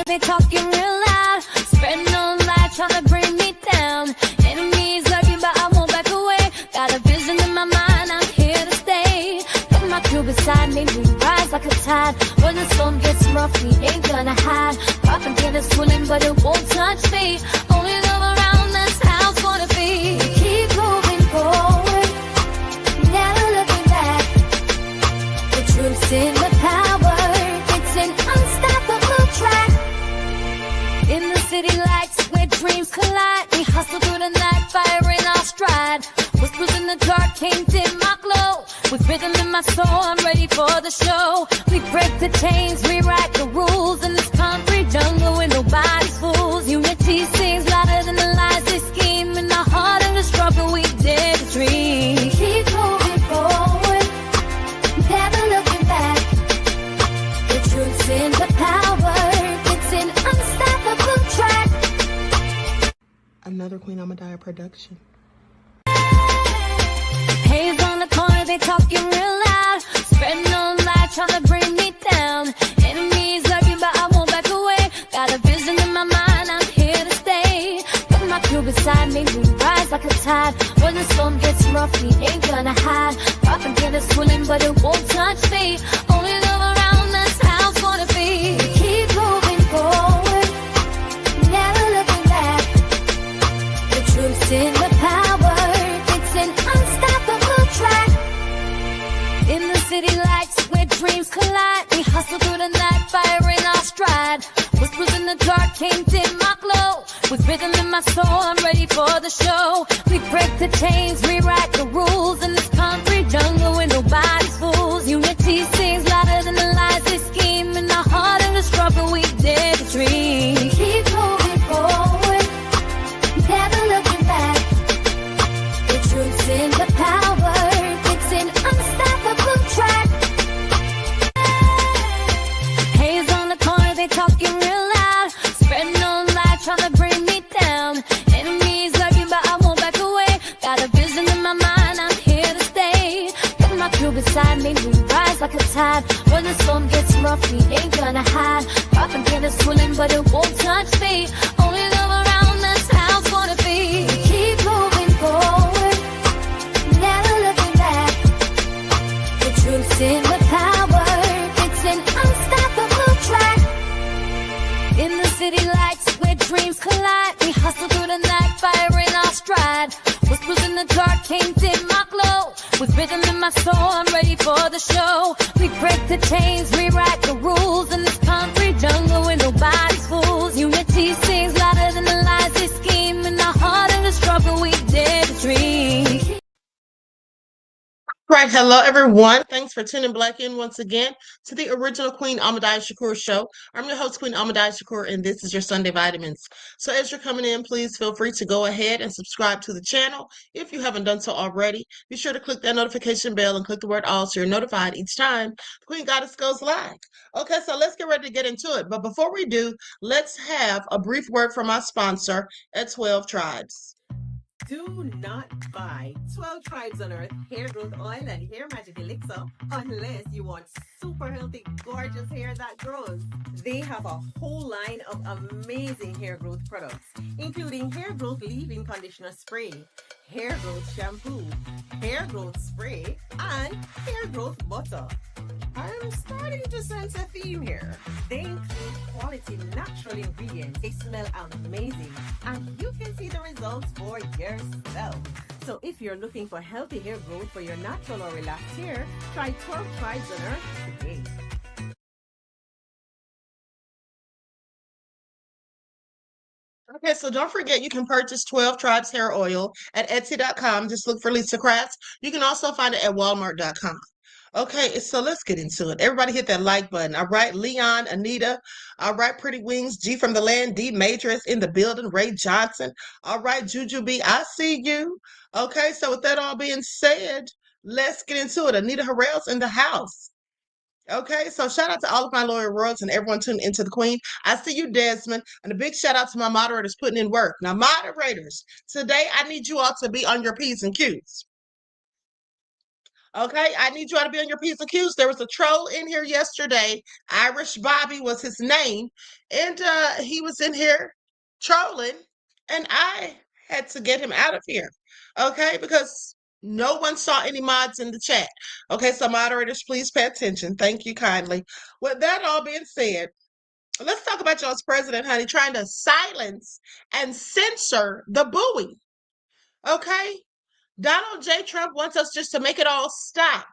they talking real loud, spreading no lie, trying to bring me down. Enemies lurking, but I won't back away. Got a vision in my mind, I'm here to stay. Got my crew beside me, we rise like a tide. When the storm gets rough, we ain't gonna hide. Propaganda swirling, but it won't touch me. Only love around, that's how it's gonna be. Keep moving forward, never looking back. The truth's in the power, it's an unstoppable track. In the city lights where dreams collide, we hustle through the night, fire in our stride. Whispers in the dark can't dim my glow. With rhythm in my soul, I'm ready for the show. We break the chains, rewrite the rules in this concrete jungle where nobody's fools. Unity sings louder than the lies they scheme. In the heart of the struggle, we dare to dream. Keep moving forward, never looking back. The truth's in the power, it's an unstoppable track. Another Queen Ahmadiyyah production. Haze on the corner, they talking real loud, spreading no lie, trying to bring me down. Enemies lurking, but I won't back away. Got a vision in my mind, I'm here to stay. Got my crew beside me, we rise like a tide. When the storm gets rough, we ain't gonna hide. Propaganda swirling, but it won't touch me. Only love around, that's how it's gonna be. Keep moving forward, never looking back. The truth's in the power, it's an unstoppable track. In the city lights where dreams collide, we hustle through the night, fire in our stride. Whispers in the dark can't dim my glow. With rhythm in my soul, I'm ready for the show. We break the chains, rewrite the rules in this concrete jungle where nobody's fools. Unity sings louder than the lies they scheme. In the heart of the struggle, we dare to dream. Keep moving forward, never looking back. The truth's in the power, it's an unstoppable track. Haze on the corner, they talking real loud, spreading no lie, trying to bring me down. Enemies lurking, but I won't back away. Got a vision in my mind, I'm here to stay. Got my crew beside me, we rise like a tide. When the storm gets rough, we ain't gonna hide. Propaganda swirling, but it won't touch me. Only love around, that's how it's gonna be. Keep moving forward, never looking back. The truth's in the power, it's an unstoppable track. In the city lights where dreams collide, we hustle through the night, fire in our stride. Whispers in the dark can't dim my glow. With rhythm in my soul, I'm ready for the show. We break the chains, rewrite the rules in this concrete jungle where nobody's fools. Unity sings louder than the lies they scheme. In the heart of the struggle, we dare to dream. Right, hello everyone. Thanks for tuning back in once again to the original Queen Ahmadiyyah Shakur show. I'm your host, Queen Ahmadiyyah Shakur, and this is your Sunday Vitamins. So as you're coming in, please feel free to go ahead and subscribe to the channel if you haven't done so already. Be sure to click that notification bell and click the word all so you're notified each time the Queen Goddess goes live. Okay, so let's get ready to get into it. But before we do, let's have a brief word from our sponsor at 12 Tribes. Do not buy 12 Tribes on Earth hair growth oil and hair magic elixir unless you want super healthy, gorgeous hair that grows. They have a whole line of amazing hair growth products, including hair growth leave-in conditioner spray, hair growth shampoo, hair growth spray, and hair growth butter. I'm starting to sense a theme here. They include quality natural ingredients. They smell amazing, and you can see the results for yourself. So if you're looking for healthy hair growth for your natural or relaxed hair, try 12 Tribes on Earth today. Okay, so don't forget you can purchase 12 Tribes hair oil at Etsy.com. Just look for Lisa Crafts. You can also find it at Walmart.com. Okay, so let's get into it. Everybody hit that like button. All right, Leon, Anita. All right, Pretty Wings, G from the Land, D Major is in the building, Ray Johnson. All right, Juju B, I see you. Okay, so with that all being said, let's get into it. Anita Harrell's in the house. Okay, so shout out to all of my loyal royals and everyone tuning into the Queen. I see you, Desmond, and a big shout out to my moderators putting in work. Now, moderators, today I need you all to be on your P's and Q's. Okay, I need you all to be on your P's and Q's. There was a troll in here yesterday. Irish Bobby was his name. And he was in here trolling. And I had to get him out of here. Okay, because no one saw any mods in the chat. Okay, so moderators, please pay attention. Thank you kindly. With that all being said, let's talk about y'all's president, honey, trying to silence and censor the booing. Okay? Donald J. Trump wants us just to make it all stop.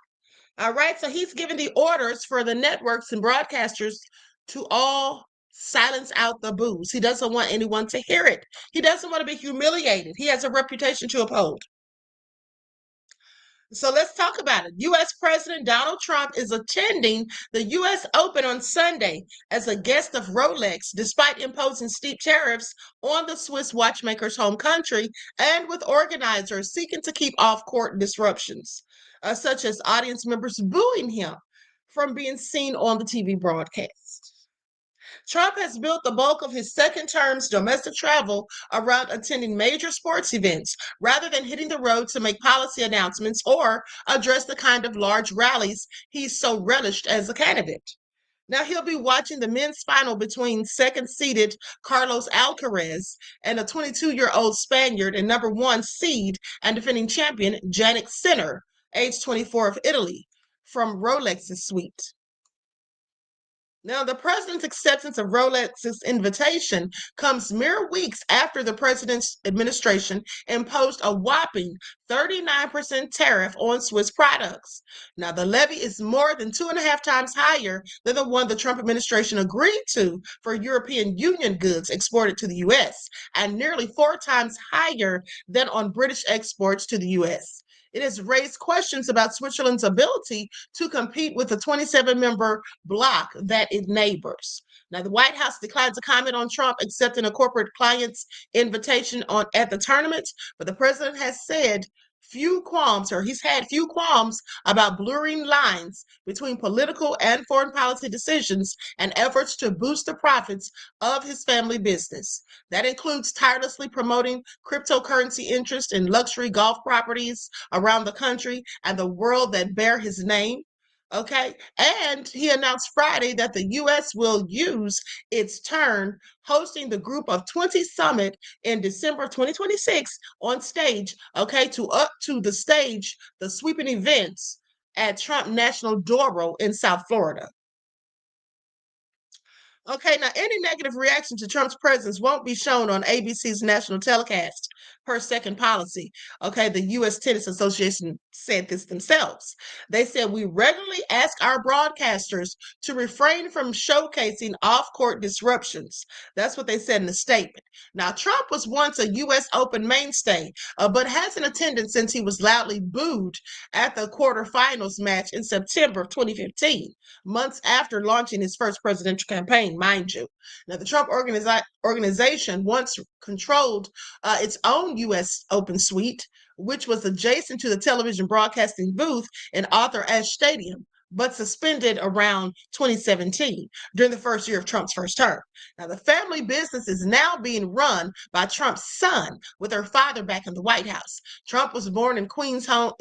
All right, so he's giving the orders for the networks and broadcasters to all silence out the boos. He doesn't want anyone to hear it. He doesn't want to be humiliated. He has a reputation to uphold. So let's talk about it. U.S. President Donald Trump is attending the U.S. Open on Sunday as a guest of Rolex, despite imposing steep tariffs on the Swiss watchmaker's home country, and with organizers seeking to keep off-court disruptions, such as audience members booing him from being seen on the TV broadcast. Trump has built the bulk of his second term's domestic travel around attending major sports events rather than hitting the road to make policy announcements or address the kind of large rallies he's so relished as a candidate. Now he'll be watching the men's final between second-seeded Carlos Alcaraz and a 22-year-old Spaniard and number one seed and defending champion Jannik Sinner, age 24 of Italy, from Rolex's suite. Now, the president's acceptance of Rolex's invitation comes mere weeks after the president's administration imposed a whopping 39% tariff on Swiss products. Now, the levy is more than 2.5 times higher than the one the Trump administration agreed to for European Union goods exported to the U.S., and nearly 4 times higher than on British exports to the U.S. It has raised questions about Switzerland's ability to compete with the 27-member bloc that it neighbors. Now, the White House declined to comment on Trump accepting a corporate client's invitation at the tournament, but the president has said he's had few qualms about blurring lines between political and foreign policy decisions and efforts to boost the profits of his family business. That includes tirelessly promoting cryptocurrency interest in luxury golf properties around the country and the world that bear his name. Okay, and he announced Friday that the U.S. will use its turn hosting the Group of 20 Summit in December 2026 on stage, okay, to the stage the sweeping events at Trump National Doro in South Florida. Okay, now any negative reaction to Trump's presence won't be shown on ABC's national telecast per second policy. Okay, the U.S. Tennis Association said this themselves. They said, we regularly ask our broadcasters to refrain from showcasing off-court disruptions. That's what they said in the statement. Now, Trump was once a U.S. Open mainstay, but hasn't attended since he was loudly booed at the quarterfinals match in September of 2015, months after launching his first presidential campaign, mind you. Now, the Trump organization once controlled its own U.S. Open suite, which was adjacent to the television broadcasting booth in Arthur Ashe Stadium, but suspended around 2017 during the first year of Trump's first term. Now, the family business is now being run by Trump's son, with her father back in the White House. Trump was born in Queens, home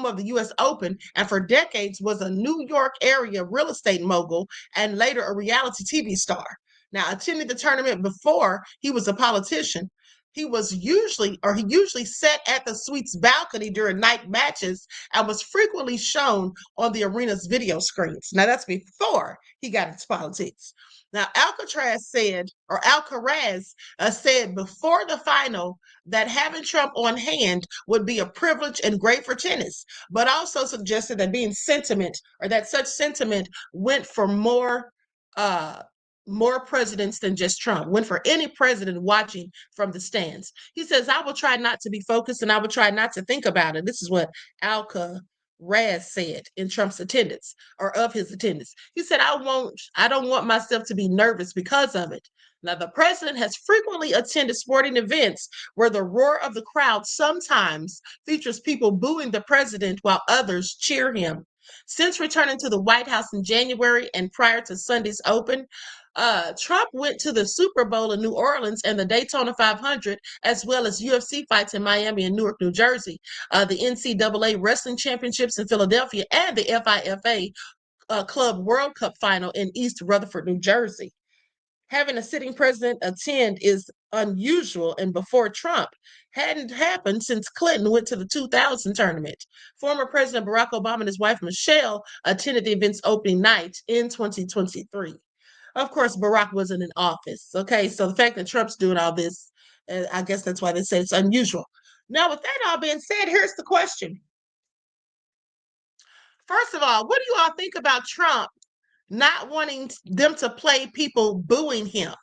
of the U.S. Open, and for decades was a New York area real estate mogul and later a reality TV star. Now, attending the tournament before he was a politician, he usually sat at the suite's balcony during night matches and was frequently shown on the arena's video screens. Now, that's before he got into politics. Now, Alcaraz said before the final that having Trump on hand would be a privilege and great for tennis, but also suggested that such sentiment went for more presidents than just Trump, went for any president watching from the stands. He says, I will try not to be focused and I will try not to think about it. This is what Alcaraz said in Trump's attendance, or of his attendance. He said, I don't want myself to be nervous because of it. Now, the president has frequently attended sporting events where the roar of the crowd sometimes features people booing the president while others cheer him. Since returning to the White House in January and prior to Sunday's open, Trump went to the Super Bowl in New Orleans and the Daytona 500, as well as UFC fights in Miami and Newark, New Jersey, the NCAA Wrestling Championships in Philadelphia, and the FIFA Club World Cup final in East Rutherford, New Jersey. Having a sitting president attend is unusual, and before Trump hadn't happened since Clinton went to the 2000 tournament. Former President Barack Obama and his wife Michelle attended the event's opening night in 2023. Of course, Barack wasn't in office. Okay, so the fact that Trump's doing all this, I guess that's why they say it's unusual. Now, with that all being said, here's the question. First of all, what do you all think about Trump not wanting them to play people booing him?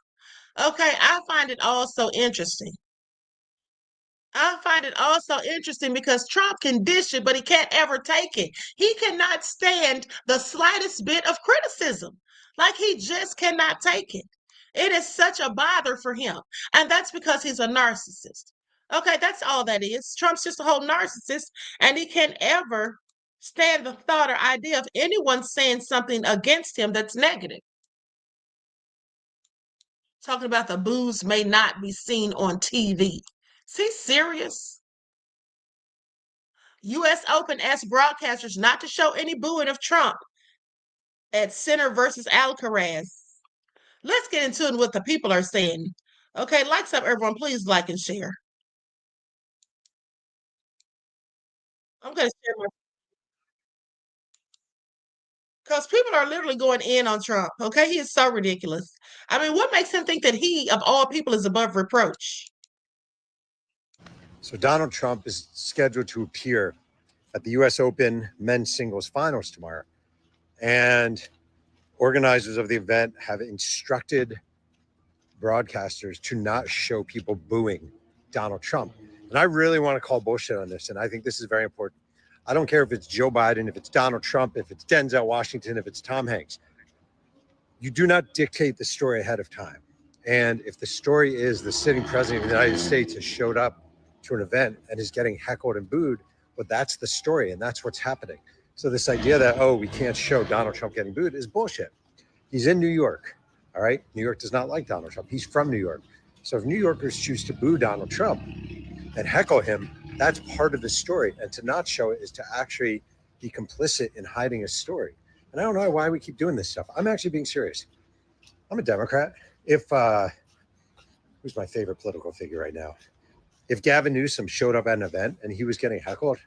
Okay, I find it also interesting. I find it also interesting because Trump can dish it, but he can't ever take it. He cannot stand the slightest bit of criticism. Like he just cannot take it. It is such a bother for him. And that's because he's a narcissist. Okay, that's all that is. Trump's just a whole narcissist, and he can't ever stand the thought or idea of anyone saying something against him that's negative. Talking about the boos may not be seen on TV. Is he serious? U.S. Open asked broadcasters not to show any booing of Trump at Center versus Alcaraz. Let's get into what the people are saying. Okay, likes up, everyone. Please like and share. I'm going to share my. Because people are literally going in on Trump. Okay, he is so ridiculous. I mean, what makes him think that he, of all people, is above reproach? So Donald Trump is scheduled to appear at the U.S. Open men's singles finals tomorrow. And organizers of the event have instructed broadcasters to not show people booing Donald Trump. And I really want to call bullshit on this. And I think this is very important. I don't care if it's Joe Biden, if it's Donald Trump, if it's Denzel Washington, if it's Tom Hanks. You do not dictate the story ahead of time. And if the story is the sitting president of the United States has showed up to an event and is getting heckled and booed, well, that's the story and that's what's happening. So this idea that, oh, we can't show Donald Trump getting booed is bullshit. He's in New York, all right? New York does not like Donald Trump. He's from New York. So if New Yorkers choose to boo Donald Trump and heckle him, that's part of the story. And to not show it is to actually be complicit in hiding a story. And I don't know why we keep doing this stuff. I'm actually being serious. I'm a Democrat. If, who's my favorite political figure right now? If Gavin Newsom showed up at an event and he was getting heckled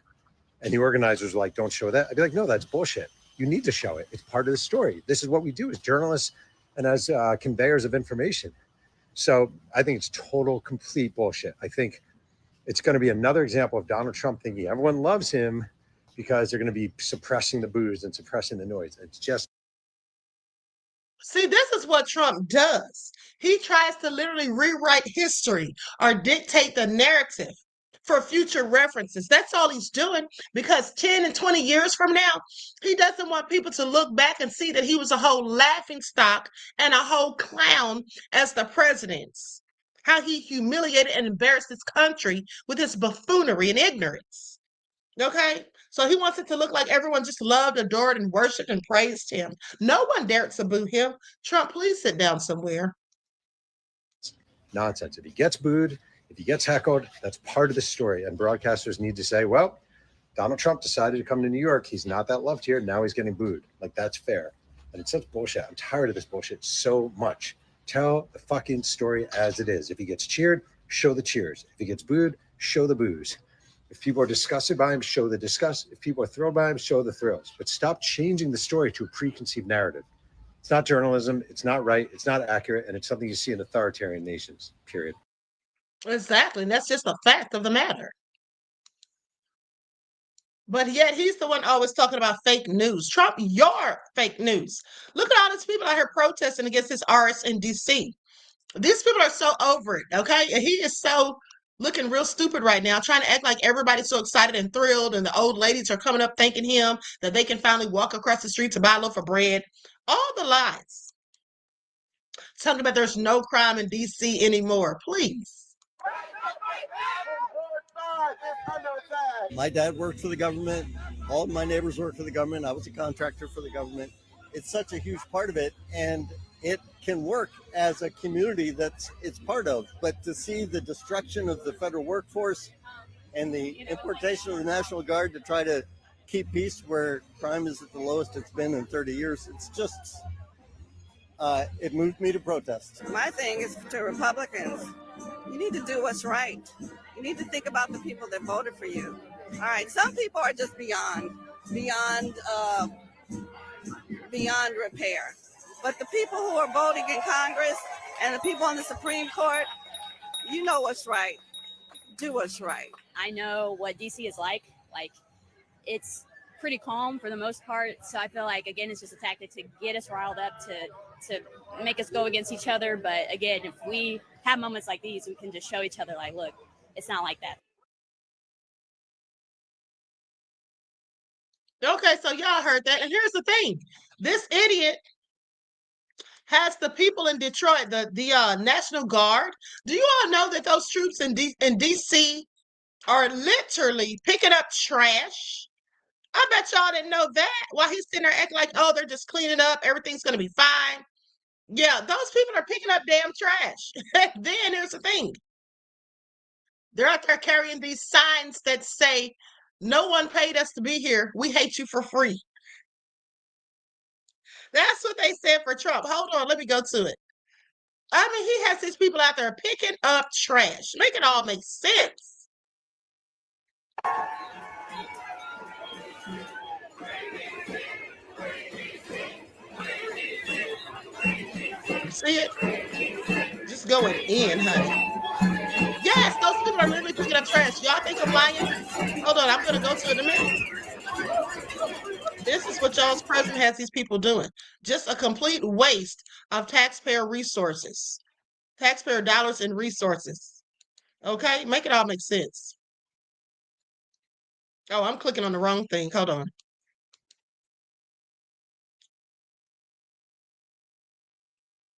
and the organizers were like, don't show that, I'd be like, no, that's bullshit. You need to show it. It's part of the story. This is what we do as journalists and as conveyors of information. So I think it's total, complete bullshit. I think it's going to be another example of Donald Trump thinking everyone loves him because they're going to be suppressing the boos and suppressing the noise. It's just. See, this is what Trump does. He tries to literally rewrite history or dictate the narrative for future references. That's all he's doing, because 10 and 20 years from now, he doesn't want people to look back and see that he was a whole laughing stock and a whole clown as the president. How he humiliated and embarrassed his country with his buffoonery and ignorance. Okay? So he wants it to look like everyone just loved, adored, and worshiped and praised him. No one dared to boo him. Trump, please sit down somewhere. Nonsense. If he gets booed, if he gets heckled, that's part of the story. And broadcasters need to say, well, Donald Trump decided to come to New York. He's not that loved here. Now he's getting booed. Like, that's fair. And it's such bullshit. I'm tired of this bullshit so much. Tell the fucking story as it is. If he gets cheered, show the cheers. If he gets booed, show the boos. If people are disgusted by him, show the disgust. If people are thrilled by him, show the thrills. But stop changing the story to a preconceived narrative. It's not journalism. It's not right. It's not accurate. And it's something you see in authoritarian nations, period. Exactly. And that's just a fact of the matter. But yet he's the one always talking about fake news. Trump, you're fake news. Look at all these people out here protesting against this arrest in D.C. These people are so over it, okay? And he is so looking real stupid right now, trying to act like everybody's so excited and thrilled, and the old ladies are coming up thanking him that they can finally walk across the street to buy a loaf of bread. All the lies. Talking about there's no crime in D.C. anymore. Please. My dad worked for the government. All of my neighbors work for the government. I was a contractor for the government. It's such a huge part of it, and it can work as a community that it's part of. But to see the destruction of the federal workforce and the importation of the National Guard to try to keep peace where crime is at the lowest it's been in 30 years, it's just, it moved me to protest. My thing is to Republicans, you need to do what's right. You need to think about the people that voted for you. All right, some people are just beyond repair. But the people who are voting in Congress and the people on the Supreme Court, you know what's right. Do what's right. I know what DC is like. Like, it's pretty calm for the most part. So I feel like, again, it's just a tactic to get us riled up, to make us go against each other. But again, if we have moments like these, we can just show each other, like, look, it's not like that. Okay, so y'all heard that. And here's the thing. This idiot has the people in Detroit, the National Guard. Do you all know that those troops in D.C. are literally picking up trash? I bet y'all didn't know that. While he's sitting there acting like, oh, they're just cleaning up, everything's going to be fine. Yeah, those people are picking up damn trash. Then here's the thing. They're out there carrying these signs that say, no one paid us to be here. We hate you for free. That's what they said for Trump. Hold on, let me go to it. I mean, he has these people out there picking up trash. Make it all make sense. See it? Just going in, honey. Yes, those people are literally picking up trash. Y'all think I'm lying? Hold on, I'm going to go to it in a minute. This is what y'all's president has these people doing. Just a complete waste of taxpayer resources. Taxpayer dollars and resources. Okay? Make it all make sense. Oh, I'm clicking on the wrong thing. Hold on.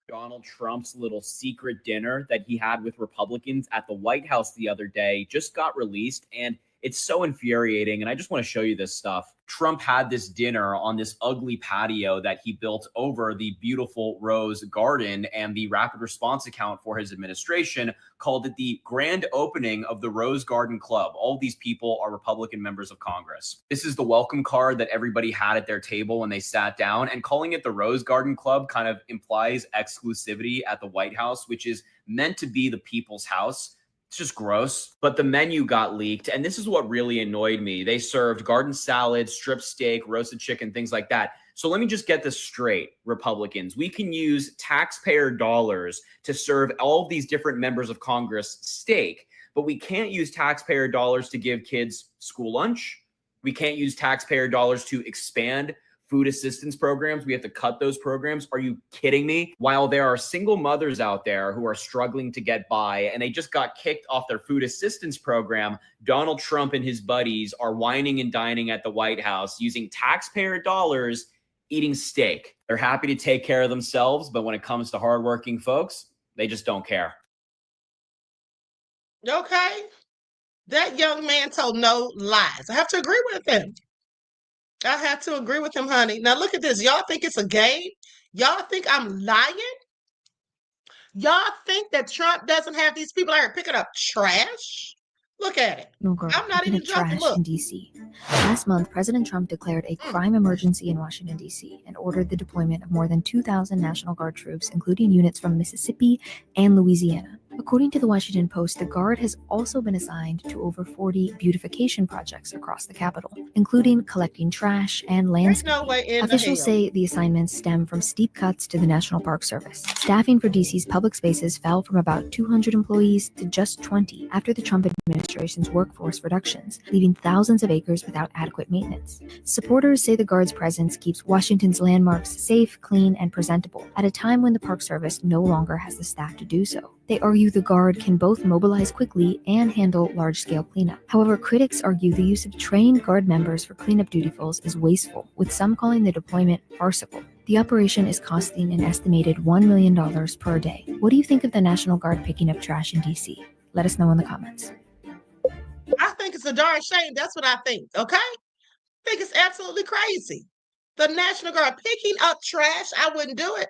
Donald Trump's little secret dinner that he had with Republicans at the White House the other day just got released, and it's so infuriating. And I just want to show you this stuff. Trump had this dinner on this ugly patio that he built over the beautiful Rose Garden, and the rapid response account for his administration called it the grand opening of the Rose Garden Club. All of these people are Republican members of Congress. This is the welcome card that everybody had at their table when they sat down, and calling it the Rose Garden Club kind of implies exclusivity at the White House, which is meant to be the people's house. It's just gross. But the menu got leaked, and this is what really annoyed me. They served garden salad, strip steak, roasted chicken, things like that. So let me just get this straight, Republicans. We can use taxpayer dollars to serve all of these different members of Congress steak, but we can't use taxpayer dollars to give kids school lunch. We can't use taxpayer dollars to expand food assistance programs. We have to cut those programs. Are you kidding me? While there are single mothers out there who are struggling to get by and they just got kicked off their food assistance program, Donald Trump and his buddies are whining and dining at the White House using taxpayer dollars, eating steak. They're happy to take care of themselves, but when it comes to hardworking folks, they just don't care. Okay? That young man told no lies. I have to agree with him. I have to agree with him, honey. Now look at this. Y'all think it's a game? Y'all think I'm lying? Y'all think that Trump doesn't have these people out here picking up trash? Look at it. I'm not even joking. Trash in D.C. Last month, President Trump declared a crime emergency in Washington, D.C. and ordered the deployment of more than 2,000 National Guard troops, including units from Mississippi and Louisiana. According to the Washington Post, the Guard has also been assigned to over 40 beautification projects across the Capitol, including collecting trash and landscaping. No way in Officials say the assignments stem from steep cuts to the National Park Service. Staffing for DC's public spaces fell from about 200 employees to just 20 after the Trump administration's workforce reductions, leaving thousands of acres without adequate maintenance. Supporters say the Guard's presence keeps Washington's landmarks safe, clean, and presentable at a time when the Park Service no longer has the staff to do so. They argue the Guard can both mobilize quickly and handle large-scale cleanup. However, critics argue the use of trained Guard members for cleanup dutyfuls is wasteful, with some calling the deployment farcical. The operation is costing an estimated $1 million per day. What do you think of the National Guard picking up trash in D.C.? Let us know in the comments. I think it's a darn shame. That's what I think, okay? think it's absolutely crazy. The National Guard picking up trash, I wouldn't do it.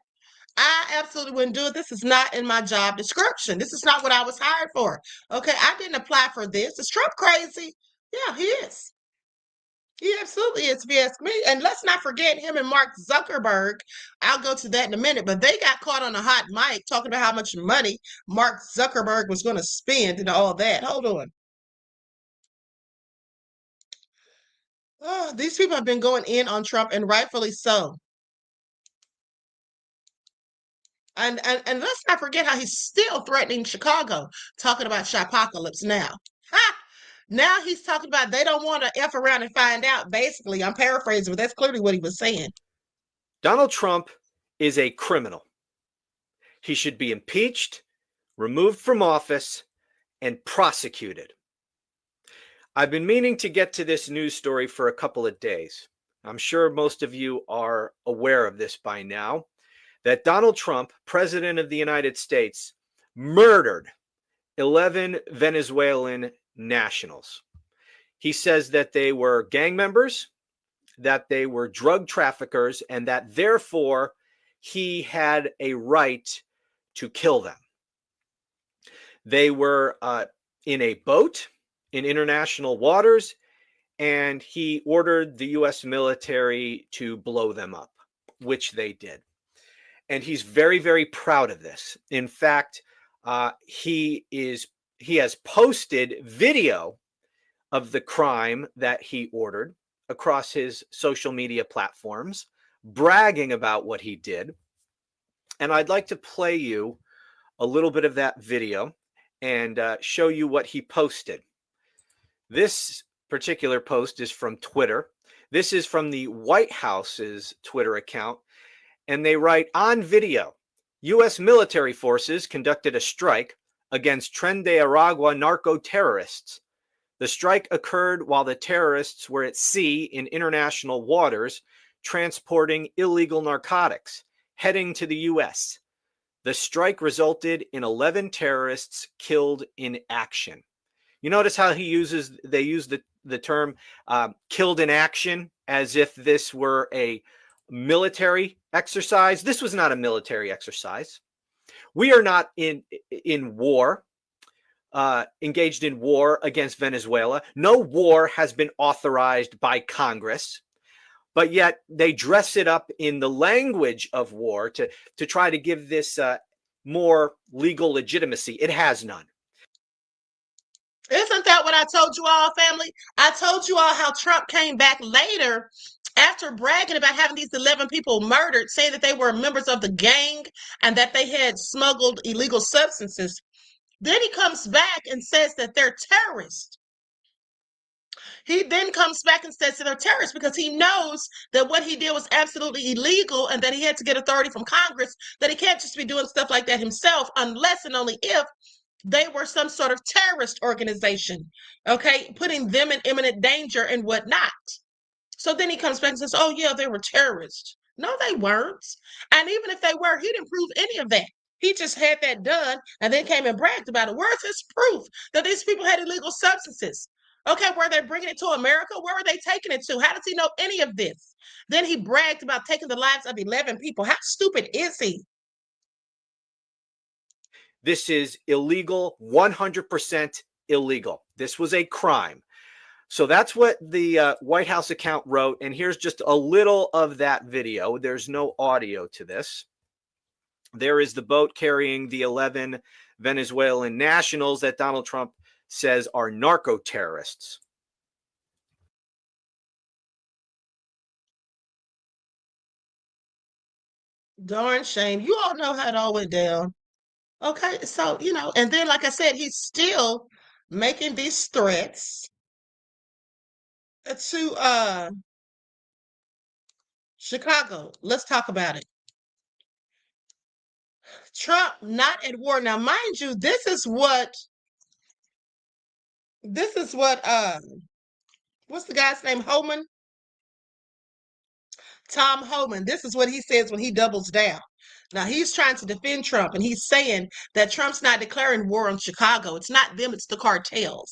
I absolutely wouldn't do it. This is not in my job description. This is not what I was hired for. Okay, I didn't apply for this. Is Trump crazy? Yeah, he is. He absolutely is, if you ask me. And let's not forget him and Mark Zuckerberg. I'll go to that in a minute, but they got caught on a hot mic talking about how much money Mark Zuckerberg was going to spend and all that. Hold on. Oh, these people have been going in on Trump, and rightfully so. And let's not forget how he's still threatening Chicago, talking about Shapocalypse now. Ha! Now he's talking about they don't want to F around and find out. Basically, I'm paraphrasing, but that's clearly what he was saying. Donald Trump is a criminal. He should be impeached, removed from office, and prosecuted. I've been meaning to get to this news story for a couple of days. I'm sure most of you are aware of this by now, that Donald Trump, President of the United States, murdered 11 Venezuelan nationals. He says that they were gang members, that they were drug traffickers, and that therefore he had a right to kill them. They were in a boat in international waters, and he ordered the U.S. military to blow them up, which they did. And he's very, very proud of this. In fact, he has posted video of the crime that he ordered across his social media platforms, bragging about what he did. And I'd like to play you a little bit of that video and show you what he posted. This particular post is from Twitter. This is from the White House's Twitter account. And they write, on video, U.S. military forces conducted a strike against Tren de Aragua narco-terrorists. The strike occurred while the terrorists were at sea in international waters, transporting illegal narcotics, heading to the U.S. The strike resulted in 11 terrorists killed in action. You notice how they use the term killed in action as if this were a military exercise. This was not a military exercise. We are not in war, engaged in war against Venezuela. No war has been authorized by Congress, but yet they dress it up in the language of war to try to give this more legal legitimacy. It has none. Isn't that what I told you all, family? I told you all how Trump came back later after bragging about having these 11 people murdered, saying that they were members of the gang and that they had smuggled illegal substances. Then he comes back and says that they're terrorists. He then comes back and says that they're terrorists because he knows that what he did was absolutely illegal and that he had to get authority from Congress, that he can't just be doing stuff like that himself unless and only if they were some sort of terrorist organization, okay, putting them in imminent danger and whatnot. So then he comes back and says, oh, yeah, they were terrorists. No, they weren't. And even if they were, he didn't prove any of that. He just had that done and then came and bragged about it. Where's his proof that these people had illegal substances? Okay, were they bringing it to America? Where were they taking it to? How does he know any of this? Then he bragged about taking the lives of 11 people. How stupid is he? This is illegal, 100% illegal. This was a crime. So that's what the White House account wrote. And here's just a little of that video. There's no audio to this. There is the boat carrying the 11 Venezuelan nationals that Donald Trump says are narco-terrorists. Darn shame. You all know how it all went down. Okay, so, and then, like I said, he's still making these threats to Chicago. Let's talk about it. Trump not at war. Now, mind you, this is what what's the guy's name? Homan? Tom Homan. This is what he says when he doubles down. Now, he's trying to defend Trump, and he's saying that Trump's not declaring war on Chicago. It's not them, it's the cartels.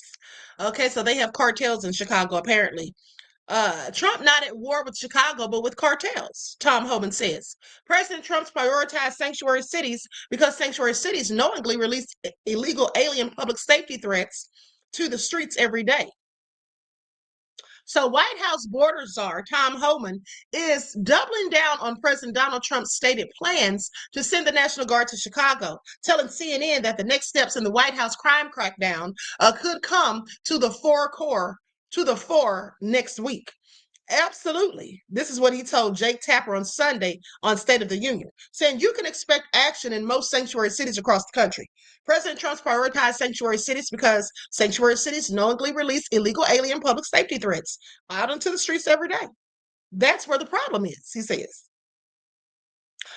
Okay, so they have cartels in Chicago, apparently. Trump not at war with Chicago, but with cartels, Tom Homan says. President Trump's prioritized sanctuary cities because sanctuary cities knowingly release illegal alien public safety threats to the streets every day. So White House border czar Tom Homan is doubling down on President Donald Trump's stated plans to send the National Guard to Chicago, telling CNN that the next steps in the White House crime crackdown could come to the fore next week. Absolutely. This is what he told Jake Tapper on Sunday on State of the Union, saying you can expect action in most sanctuary cities across the country. President Trump's prioritized sanctuary cities because sanctuary cities knowingly release illegal alien public safety threats out into the streets every day. That's where the problem is, he says.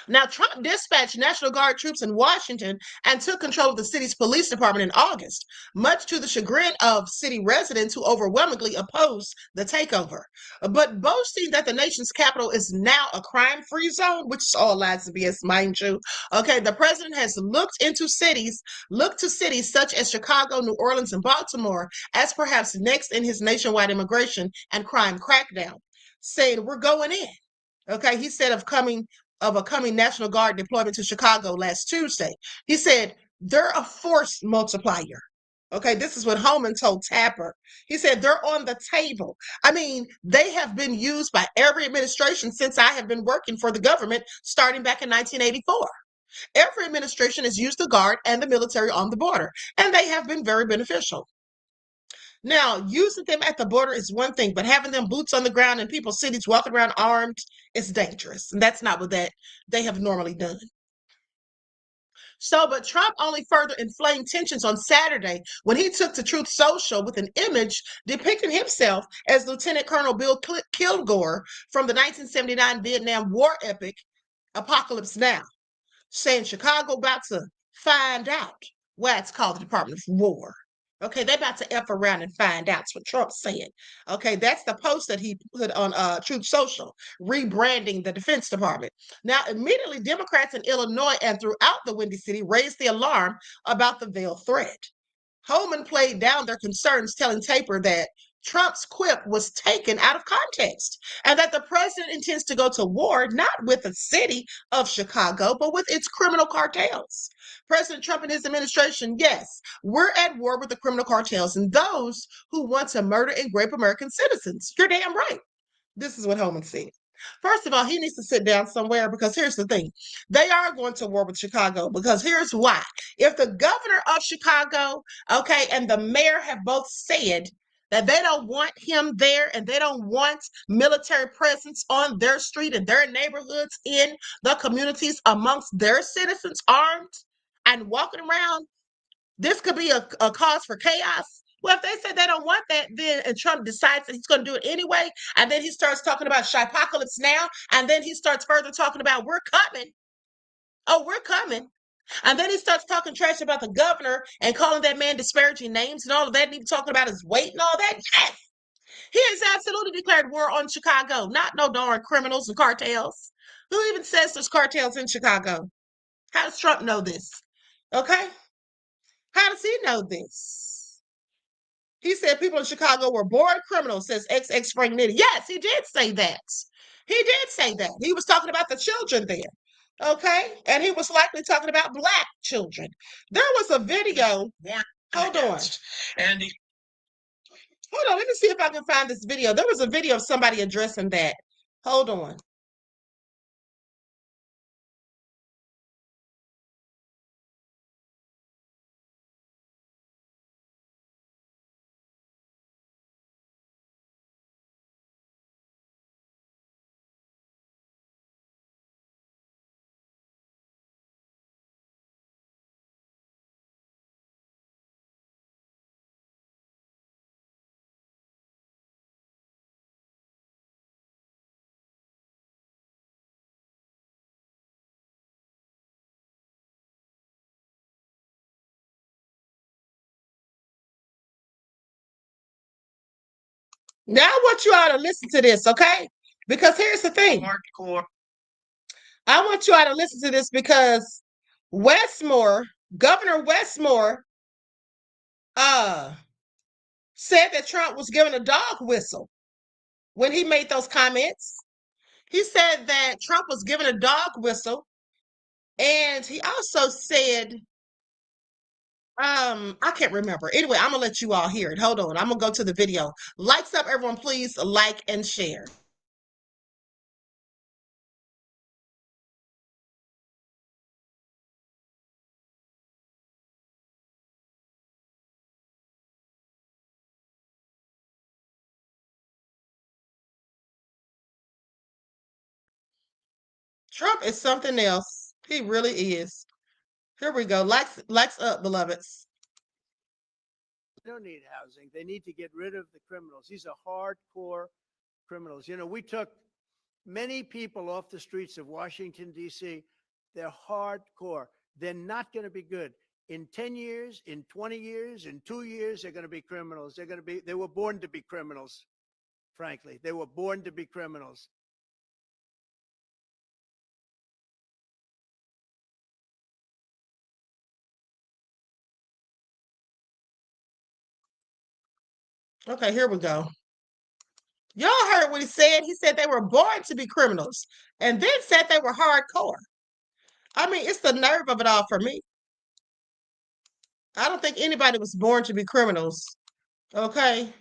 Now, Trump dispatched National Guard troops in Washington and took control of the city's police department in August, much to the chagrin of city residents who overwhelmingly opposed the takeover. But boasting that the nation's capital is now a crime-free zone, which is all lies and BS, mind you. Okay, the president has looked to cities such as Chicago, New Orleans, and Baltimore as perhaps next in his nationwide immigration and crime crackdown, saying we're going in. Okay, he said of a coming National Guard deployment to Chicago last Tuesday. He said, they're a force multiplier. Okay, this is what Homan told Tapper. He said, they're on the table. I mean, they have been used by every administration since I have been working for the government starting back in 1984. Every administration has used the Guard and the military on the border, and they have been very beneficial. Now, using them at the border is one thing, but having them boots on the ground in people's cities walking around armed is dangerous. And that's not what they have normally done. So, but Trump only further inflamed tensions on Saturday when he took to Truth Social with an image depicting himself as Lieutenant Colonel Bill Kilgore from the 1979 Vietnam War epic Apocalypse Now, saying Chicago about to find out why it's called the Department of War. Okay, they're about to F around and find out. That's what Trump's saying. Okay, that's the post that he put on Truth Social, rebranding the Defense Department. Now, immediately, Democrats in Illinois and throughout the Windy City raised the alarm about the veiled threat. Homan played down their concerns, telling Tapper that Trump's quip was taken out of context and that the president intends to go to war not with the city of Chicago, but with its criminal cartels. President Trump and his administration, yes, we're at war with the criminal cartels and those who want to murder and rape American citizens. You're damn right. This is what Homan said. First of all, he needs to sit down somewhere because here's the thing. They are going to war with Chicago because here's why. If the governor of Chicago, okay, and the mayor have both said that they don't want him there and they don't want military presence on their street and their neighborhoods in the communities amongst their citizens armed and walking around, this could be a cause for chaos. Well, if they say they don't want that, then and Trump decides that he's going to do it anyway, and then he starts talking about Apocalypse Now, and then he starts further talking about we're coming. Oh, we're coming. And then he starts talking trash about the governor and calling that man disparaging names and all of that, and even talking about his weight and all that. Yes! He has absolutely declared war on Chicago, not no darn criminals and cartels. Who even says there's cartels in Chicago? How does Trump know this? Okay? How does he know this? He said people in Chicago were born criminals, says XX Frank Nitty. Yes, he did say that. He did say that. He was talking about the children there. Okay? And he was likely talking about Black children. There was a video. Hold on. Hold on. Let me see if I can find this video. There was a video of somebody addressing that. Hold on. Now I want you all to listen to this, okay? Because here's the thing. Hardcore. I want you all to listen to this because Wes Moore, Governor Wes Moore, said that Trump was giving a dog whistle when he made those comments. He said that Trump was given a dog whistle, and he also said, I can't remember. Anyway, I'm gonna let you all hear it. Hold on, I'm gonna go to the video. Lights up, everyone, please like and share. Trump is something else. He really is. Here we go. Lights up, beloveds. They don't need housing. They need to get rid of the criminals. These are hardcore criminals. You know, we took many people off the streets of Washington, D.C. They're hardcore. They're not going to be good. In 10 years, in 20 years, in 2 years, they're going to be criminals. They were born to be criminals, frankly. They were born to be criminals. Okay, here we go. Y'all heard what he said. He said they were born to be criminals and then said they were hardcore. I mean, it's the nerve of it all for me. I don't think anybody was born to be criminals. Okay.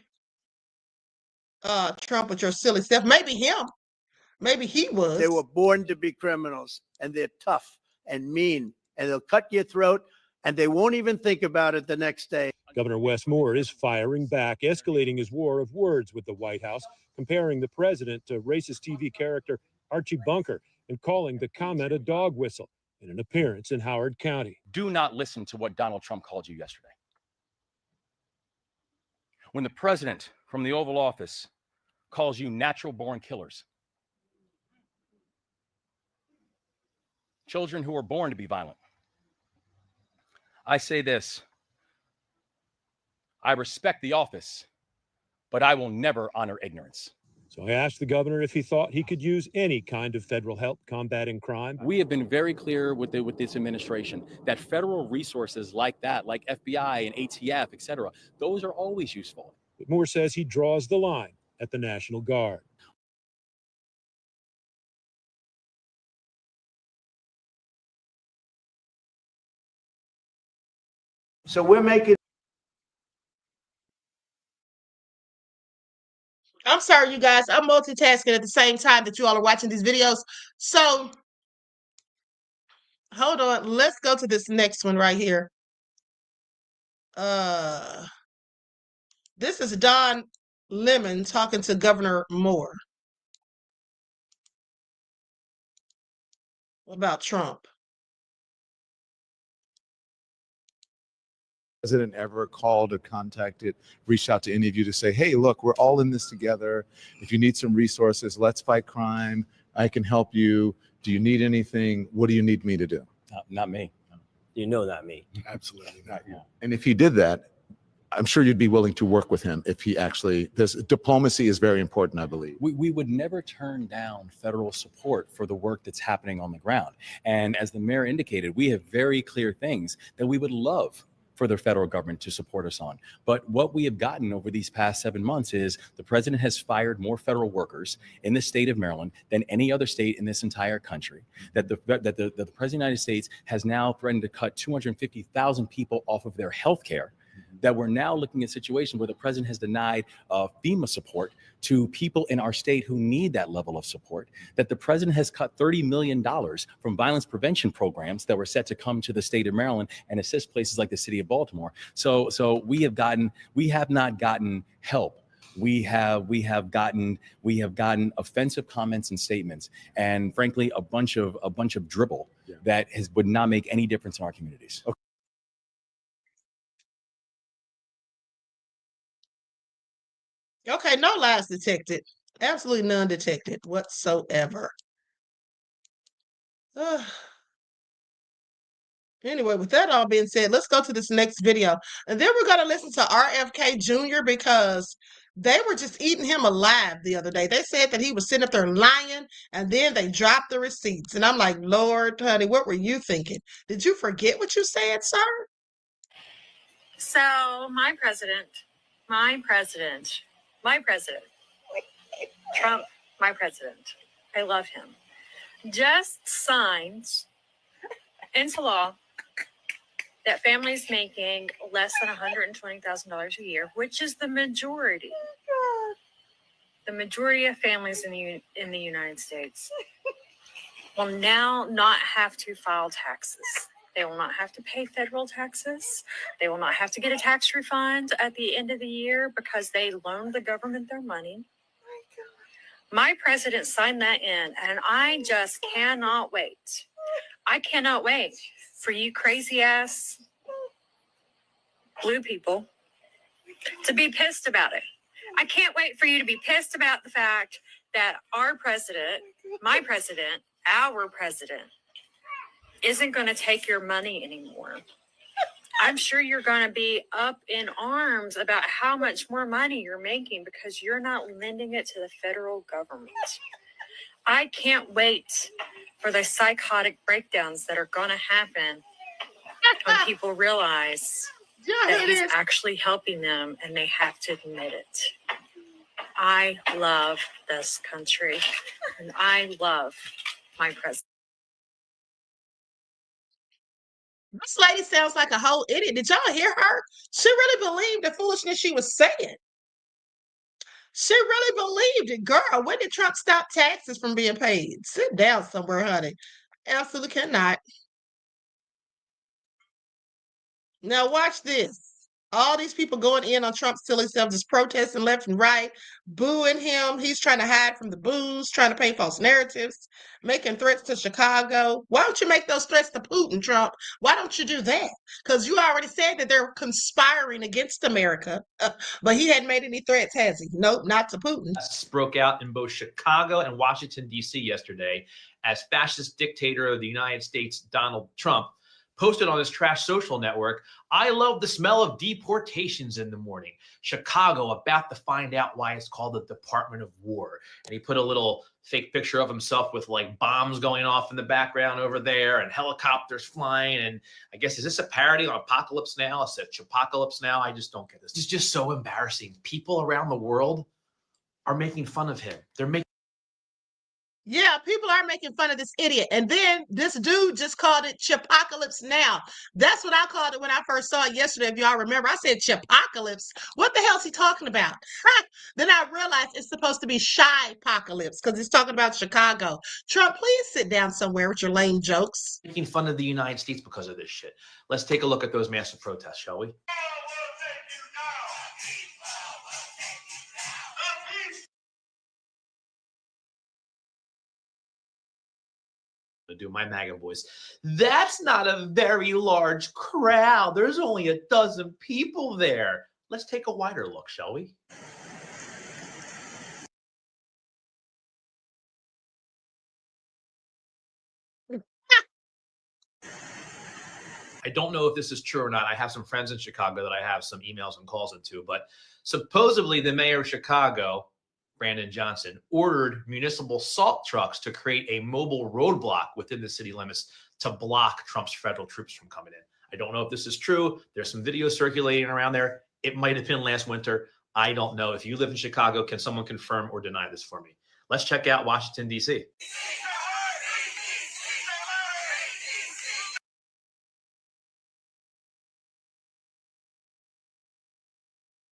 Trump with your silly stuff. Maybe him. Maybe he was. They were born to be criminals, and they're tough and mean, and they'll cut your throat, and they won't even think about it the next day. Governor Wes Moore is firing back, escalating his war of words with the White House, comparing the president to racist TV character Archie Bunker and calling the comment a dog whistle in an appearance in Howard County. Do not listen to what Donald Trump called you yesterday. When the president from the Oval Office calls you natural-born killers, children who are born to be violent, I say this: I respect the office, but I will never honor ignorance. So I asked the governor if he thought he could use any kind of federal help combating crime. We have been very clear with this administration that federal resources like that, like FBI and ATF, et cetera, those are always useful. But Moore says he draws the line at the National Guard. So we're making. I'm sorry, you guys. I'm multitasking at the same time that you all are watching these videos. So, hold on. Let's go to this next one right here. This is Don Lemon talking to Governor Moore about Trump. President ever called or contacted, reached out to any of you to say, hey, look, we're all in this together. If you need some resources, let's fight crime. I can help you. Do you need anything? What do you need me to do? Not me. You know, not me. Absolutely not you. And if he did that, I'm sure you'd be willing to work with him if he actually, diplomacy is very important, I believe. We would never turn down federal support for the work that's happening on the ground. And as the mayor indicated, we have very clear things that we would love for the federal government to support us on. But what we have gotten over these past 7 months is the president has fired more federal workers in the state of Maryland than any other state in this entire country. That the president of the United States has now threatened to cut 250,000 people off of their health care. That we're now looking at situations where the president has denied FEMA support to people in our state who need that level of support, that the president has cut $30 million from violence prevention programs that were set to come to the state of Maryland and assist places like the city of Baltimore. So we have not gotten help. We have gotten offensive comments and statements, and frankly, a bunch of dribble that would not make any difference in our communities. Okay. Okay, no lies detected. Absolutely none detected whatsoever. Anyway, with that all being said, let's go to this next video. And then we're going to listen to RFK Jr. because they were just eating him alive the other day. They said that he was sitting up there lying, and then they dropped the receipts. And I'm like, Lord, honey, what were you thinking? Did you forget what you said, sir? So my president. Trump, my president, I love him, just signed into law that families making less than $120,000 a year, which is the majority of families in the United States, will now not have to file taxes. They will not have to pay federal taxes. They will not have to get a tax refund at the end of the year because they loaned the government their money. My president signed that in, and I just cannot wait. I cannot wait for you crazy ass blue people to be pissed about it. I can't wait for you to be pissed about the fact that our president, my president, our president, isn't going to take your money anymore. I'm sure you're going to be up in arms about how much more money you're making because you're not lending it to the federal government. I can't wait for the psychotic breakdowns that are going to happen when people realize that he's actually helping them and they have to admit it. I love this country and I love my president. This lady sounds like a whole idiot. Did y'all hear her? She really believed the foolishness she was saying. She really believed it. Girl, when did Trump stop taxes from being paid? Sit down somewhere, honey. Absolutely cannot. Now watch this. All these people going in on Trump's silly self, just protesting left and right, booing him. He's trying to hide from the boos, trying to paint false narratives, making threats to Chicago. Why don't you make those threats to Putin, Trump? Why don't you do that? Because you already said that they're conspiring against America, but he hadn't made any threats, has he? Nope, not to Putin. Broke out in both Chicago and Washington, D.C. yesterday as fascist dictator of the United States, Donald Trump, posted on his trash social network, "I love the smell of deportations in the morning. Chicago about to find out why it's called the Department of War." And he put a little fake picture of himself with like bombs going off in the background over there and helicopters flying. And I guess, is this a parody on Apocalypse Now? It said Chipocalypse Now. I just don't get this. This is just so embarrassing. People around the world are making fun of him. They're making Yeah, people are making fun of this idiot. And then this dude just called it Chipocalypse Now. That's what I called it when I first saw it yesterday. If y'all remember, I said Chipocalypse. What the hell is he talking about? Then I realized it's supposed to be Shy-pocalypse because he's talking about Chicago. Trump, please sit down somewhere with your lame jokes. making fun of the United States because of this shit. Let's take a look at those massive protests, shall we? To do my MAGA voice. That's not a very large crowd. There's only a dozen people there. Let's take a wider look, shall we? I don't know if this is true or not. I have some friends in Chicago that I have some emails and calls into, but supposedly the mayor of Chicago, Brandon Johnson, ordered municipal salt trucks to create a mobile roadblock within the city limits to block Trump's federal troops from coming in. I don't know if this is true. There's some videos circulating around there. It might have been last winter. I don't know. If you live in Chicago, can someone confirm or deny this for me? Let's check out Washington, D.C.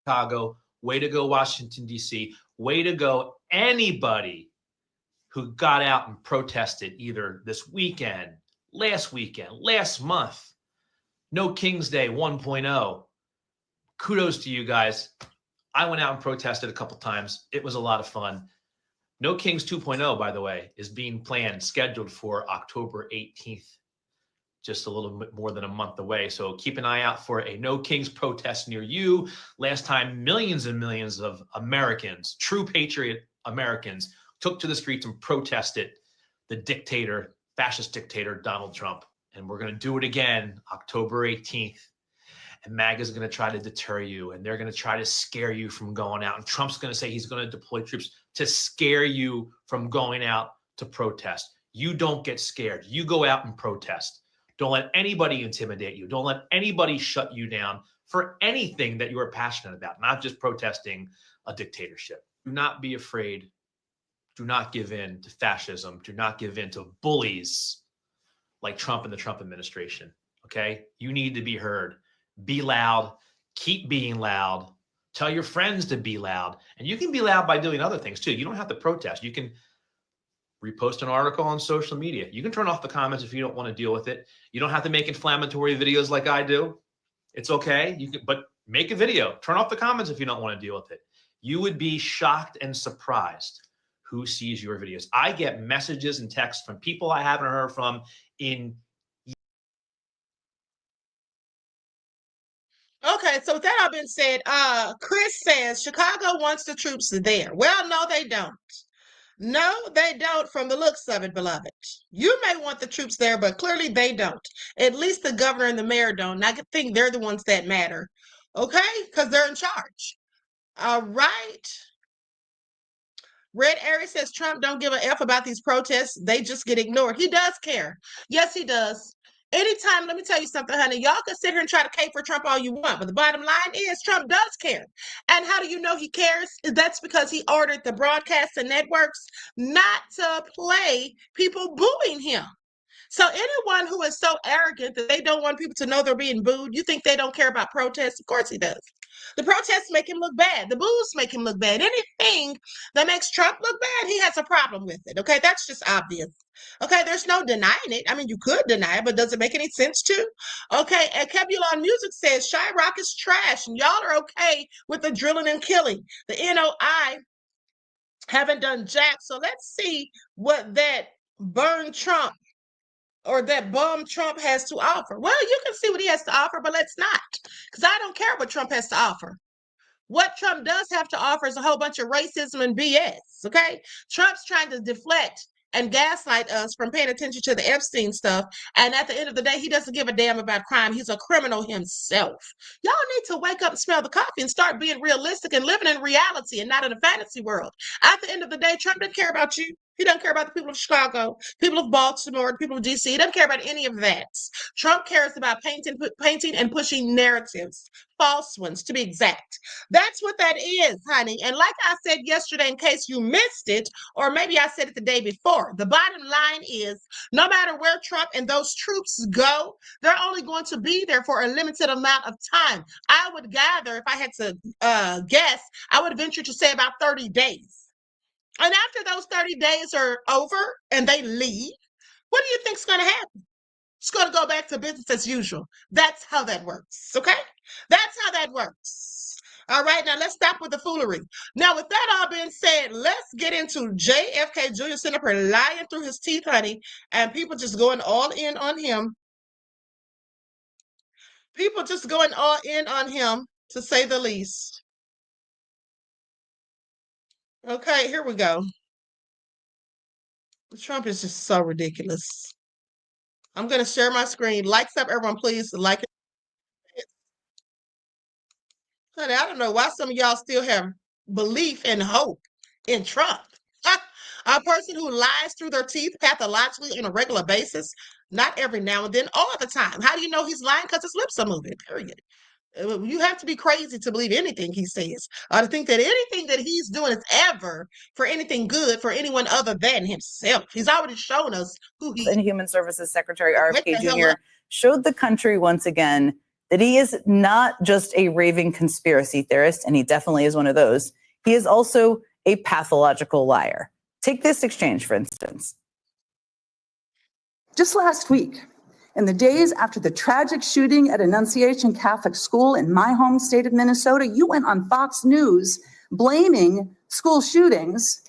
Chicago, way to go, Washington, D.C., way to go, anybody who got out and protested either this weekend, last month, No King's Day 1.0. Kudos to you guys. I went out and protested a couple times. It was a lot of fun. No Kings 2.0, by the way, is being planned, scheduled for October 18th. Just a little bit more than a month away. So keep an eye out for a No Kings protest near you. Last time, millions and millions of Americans, true patriot Americans, took to the streets and protested the dictator, fascist dictator, Donald Trump. And we're going to do it again, October 18th. And MAGA is going to try to deter you, and they're going to try to scare you from going out. And Trump's going to say he's going to deploy troops to scare you from going out to protest. You don't get scared. You go out and protest. Don't let anybody intimidate you. Don't let anybody shut you down for anything that you are passionate about, not just protesting a dictatorship. Do not be afraid Do not give in to fascism. Do not give in to bullies like Trump and the Trump administration. Okay? You need to be heard. Be loud. Keep being loud. Tell your friends to be loud. And you can be loud by doing other things too. You don't have to protest. You can repost an article on social media. You can turn off the comments if you don't want to deal with it. You don't have to make inflammatory videos like I do. It's okay. You can, but make a video. Turn off the comments if you don't want to deal with it. You would be shocked and surprised who sees your videos. I get messages and texts from people I haven't heard from in. Okay, so with that all being said, Chris says Chicago wants the troops there. Well, no, they don't. No, they don't from the looks of it, beloved. You may want the troops there, but clearly they don't. At least the governor and the mayor don't. And I think they're the ones that matter. Okay? Because they're in charge. All right. Red Area says Trump don't give a F about these protests. They just get ignored. He does care. Yes, he does. Anytime, let me tell you something, honey. Y'all can sit here and try to cape for Trump all you want, but the bottom line is Trump does care. And how do you know he cares? That's because he ordered the broadcasts and networks not to play people booing him. So anyone who is so arrogant that they don't want people to know they're being booed, you think they don't care about protests? Of course he does. The protests make him look bad. The boos make him look bad. Anything that makes Trump look bad, he has a problem with it. Okay, that's just obvious. Okay, there's no denying it. I mean, you could deny it, but does it make any sense to? Okay, and Kebulon Music says Chirac is trash, and y'all are okay with the drilling and killing. The NOI haven't done jack. So let's see what that burn Trump or that bum Trump has to offer. Well, you can see what he has to offer, but let's not, because I don't care what Trump has to offer. What Trump does have to offer is a whole bunch of racism and BS, okay? Trump's trying to deflect and gaslight us from paying attention to the Epstein stuff, and at the end of the day, he doesn't give a damn about crime. He's a criminal himself. Y'all need to wake up and smell the coffee and start being realistic and living in reality and not in a fantasy world. At the end of the day, Trump doesn't care about you. He doesn't care about the people of Chicago, people of Baltimore, people of DC. He doesn't care about any of that. Trump cares about painting and pushing narratives, false ones to be exact. That's what that is, honey. And like I said yesterday, in case you missed it, or maybe I said it the day before, the bottom line is no matter where Trump and those troops go, they're only going to be there for a limited amount of time. I would gather, if I had to guess, I would venture to say about 30 days. And after those 30 days are over and they leave, what do you think is going to happen? It's going to go back to business as usual. That's how that works, okay? That's how that works. All right, now let's stop with the foolery. Now, with that all being said, let's get into RFK Jr. sitting up here lying through his teeth, honey, and people just going all in on him. People just going all in on him, to say the least. Okay, here we go. Trump is just so ridiculous. I'm going to share my screen. Likes up, everyone, please. Like it. Honey, I don't know why some of y'all still have belief and hope in Trump. A person who lies through their teeth pathologically on a regular basis, not every now and then, all the time. How do you know he's lying? Because his lips are moving, period. You have to be crazy to believe anything he says, or to think that anything that he's doing is ever for anything good for anyone other than himself. He's already shown us who he is. And Human Services Secretary RFK Jr. showed the country once again that he is not just a raving conspiracy theorist, and he definitely is one of those. He is also a pathological liar. Take this exchange, for instance. Just last week, in the days after the tragic shooting at Annunciation Catholic School in my home state of Minnesota, you went on Fox News blaming school shootings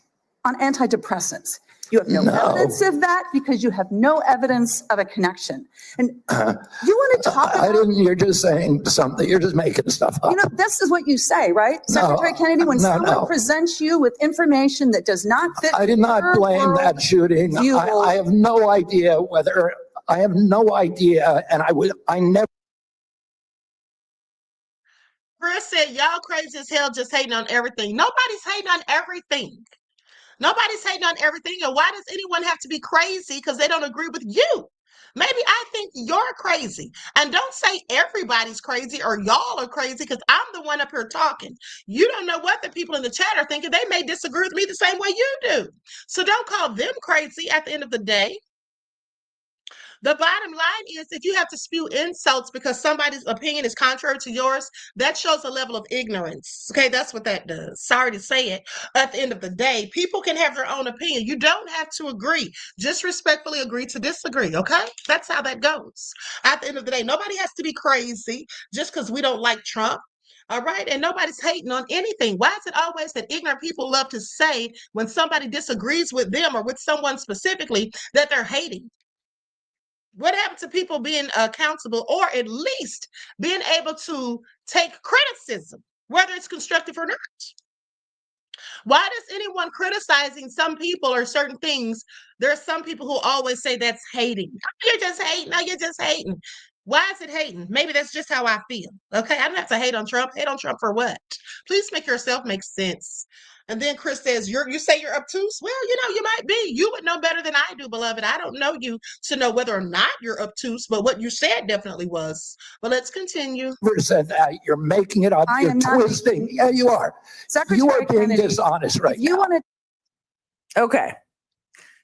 on antidepressants. You have no evidence of that because you have no evidence of a connection. And you want to talk about— you're just saying something, you're just making stuff up. You know, this is what you say, right? Secretary Kennedy, when someone presents you with information that does not fit— I did not blame that shooting. I have no idea whether— I have no idea, and I never— Chris said, y'all crazy as hell just hating on everything. Nobody's hating on everything. Nobody's hating on everything. And why does anyone have to be crazy because they don't agree with you? Maybe I think you're crazy. And don't say everybody's crazy or y'all are crazy because I'm the one up here talking. You don't know what the people in the chat are thinking. They may disagree with me the same way you do. So don't call them crazy at the end of the day. The bottom line is if you have to spew insults because somebody's opinion is contrary to yours, that shows a level of ignorance. Okay, that's what that does. Sorry to say it. At the end of the day, people can have their own opinion. You don't have to agree. Just respectfully agree to disagree, okay? That's how that goes. At the end of the day, nobody has to be crazy just because we don't like Trump. All right. And nobody's hating on anything. Why is it always that ignorant people love to say when somebody disagrees with them or with someone specifically that they're hating? What happened to people being accountable or at least being able to take criticism, whether it's constructive or not? Why does anyone criticizing some people or certain things? There are some people who always say that's hating. You're just hating. No, you're just hating. Why is it hating? Maybe that's just how I feel. Okay, I don't have to hate on Trump. Hate on Trump for what? Please make yourself make sense. And then Chris says, you say you're obtuse? Well, you might be. You would know better than I do, beloved. I don't know you to know whether or not you're obtuse, but what you said definitely was. But let's continue. Said that you're making it up. You're twisting. Yeah, you are. You are being dishonest right now. Okay.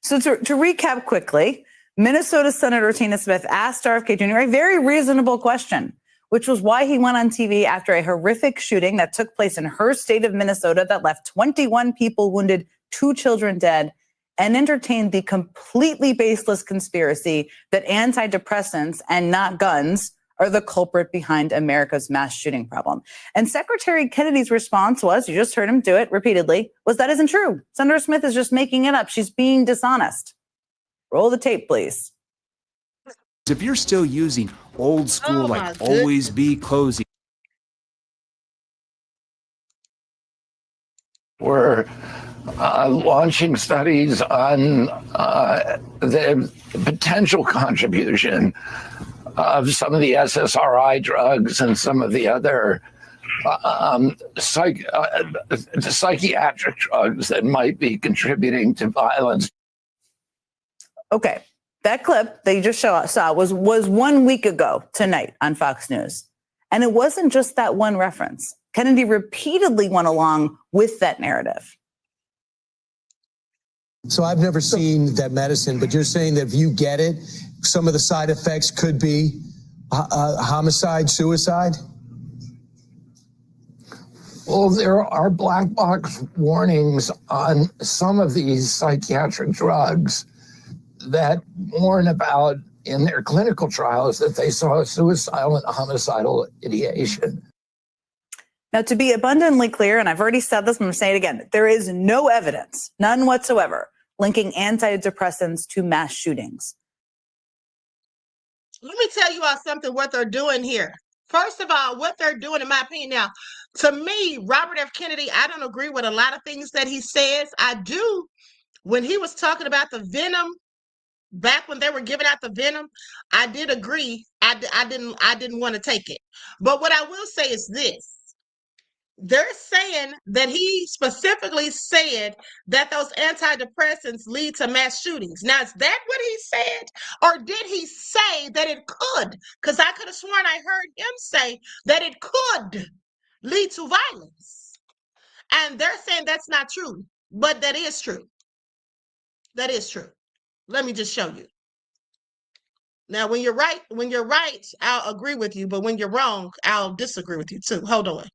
So to recap quickly, Minnesota Senator Tina Smith asked RFK Jr. a very reasonable question, which was why he went on TV after a horrific shooting that took place in her state of Minnesota that left 21 people wounded, 2 children dead, and entertained the completely baseless conspiracy that antidepressants and not guns are the culprit behind America's mass shooting problem. And Secretary Kennedy's response was, you just heard him do it repeatedly, was that isn't true. Senator Smith is just making it up. She's being dishonest. Roll the tape, please. If you're still using old school, like always be closing. We're launching studies on the potential contribution of some of the SSRI drugs and some of the other psychiatric drugs that might be contributing to violence. Okay. That clip that you just saw was 1 week ago tonight on Fox News. And it wasn't just that one reference. Kennedy repeatedly went along with that narrative. So I've never seen that medicine, but you're saying that if you get it, some of the side effects could be homicide, suicide? Well, there are black box warnings on some of these psychiatric drugs that warn about in their clinical trials that they saw suicidal and homicidal ideation. Now, to be abundantly clear, and I've already said this, I'm going to say it again, there is no evidence, none whatsoever, linking antidepressants to mass shootings. Let me tell you all something, what they're doing here. First of all, what they're doing, in my opinion now, to me, Robert F. Kennedy, I don't agree with a lot of things that he says. I do. When he was talking about the venom, back when they were giving out the venom, I did agree. I didn't want to take it. But what I will say is this. They're saying that he specifically said that those antidepressants lead to mass shootings. Now, is that what he said? Or did he say that it could? Because I could have sworn I heard him say that it could lead to violence. And they're saying that's not true. But that is true. That is true. Let me just show you. Now, when you're right, I'll agree with you. But when you're wrong, I'll disagree with you too. Hold on.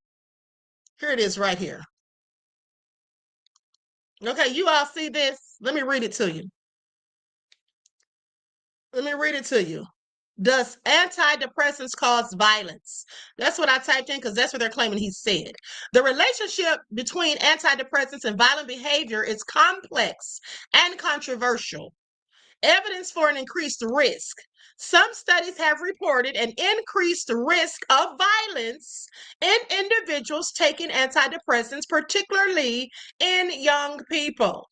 Here it is right here. Okay, you all see this? Let me read it to you. Does antidepressants cause violence? That's what I typed in because that's what they're claiming he said. The relationship between antidepressants and violent behavior is complex and controversial. Evidence for an increased risk. Some studies have reported an increased risk of violence in individuals taking antidepressants, particularly in young people.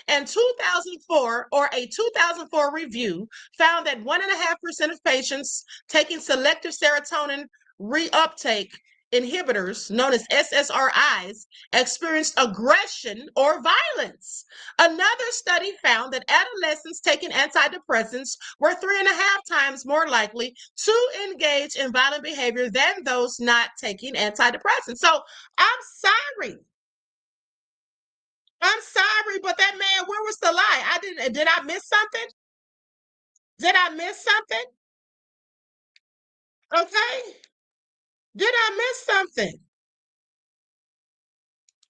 And 2004, or a 2004 review, found that 1.5% of patients taking selective serotonin reuptake inhibitors, known as SSRIs, experienced aggression or violence. Another study found that adolescents taking antidepressants were 3.5 times more likely to engage in violent behavior than those not taking antidepressants. So I'm sorry. But that man, where was the lie? Did I miss something? Did I miss something? Okay. Did I miss something?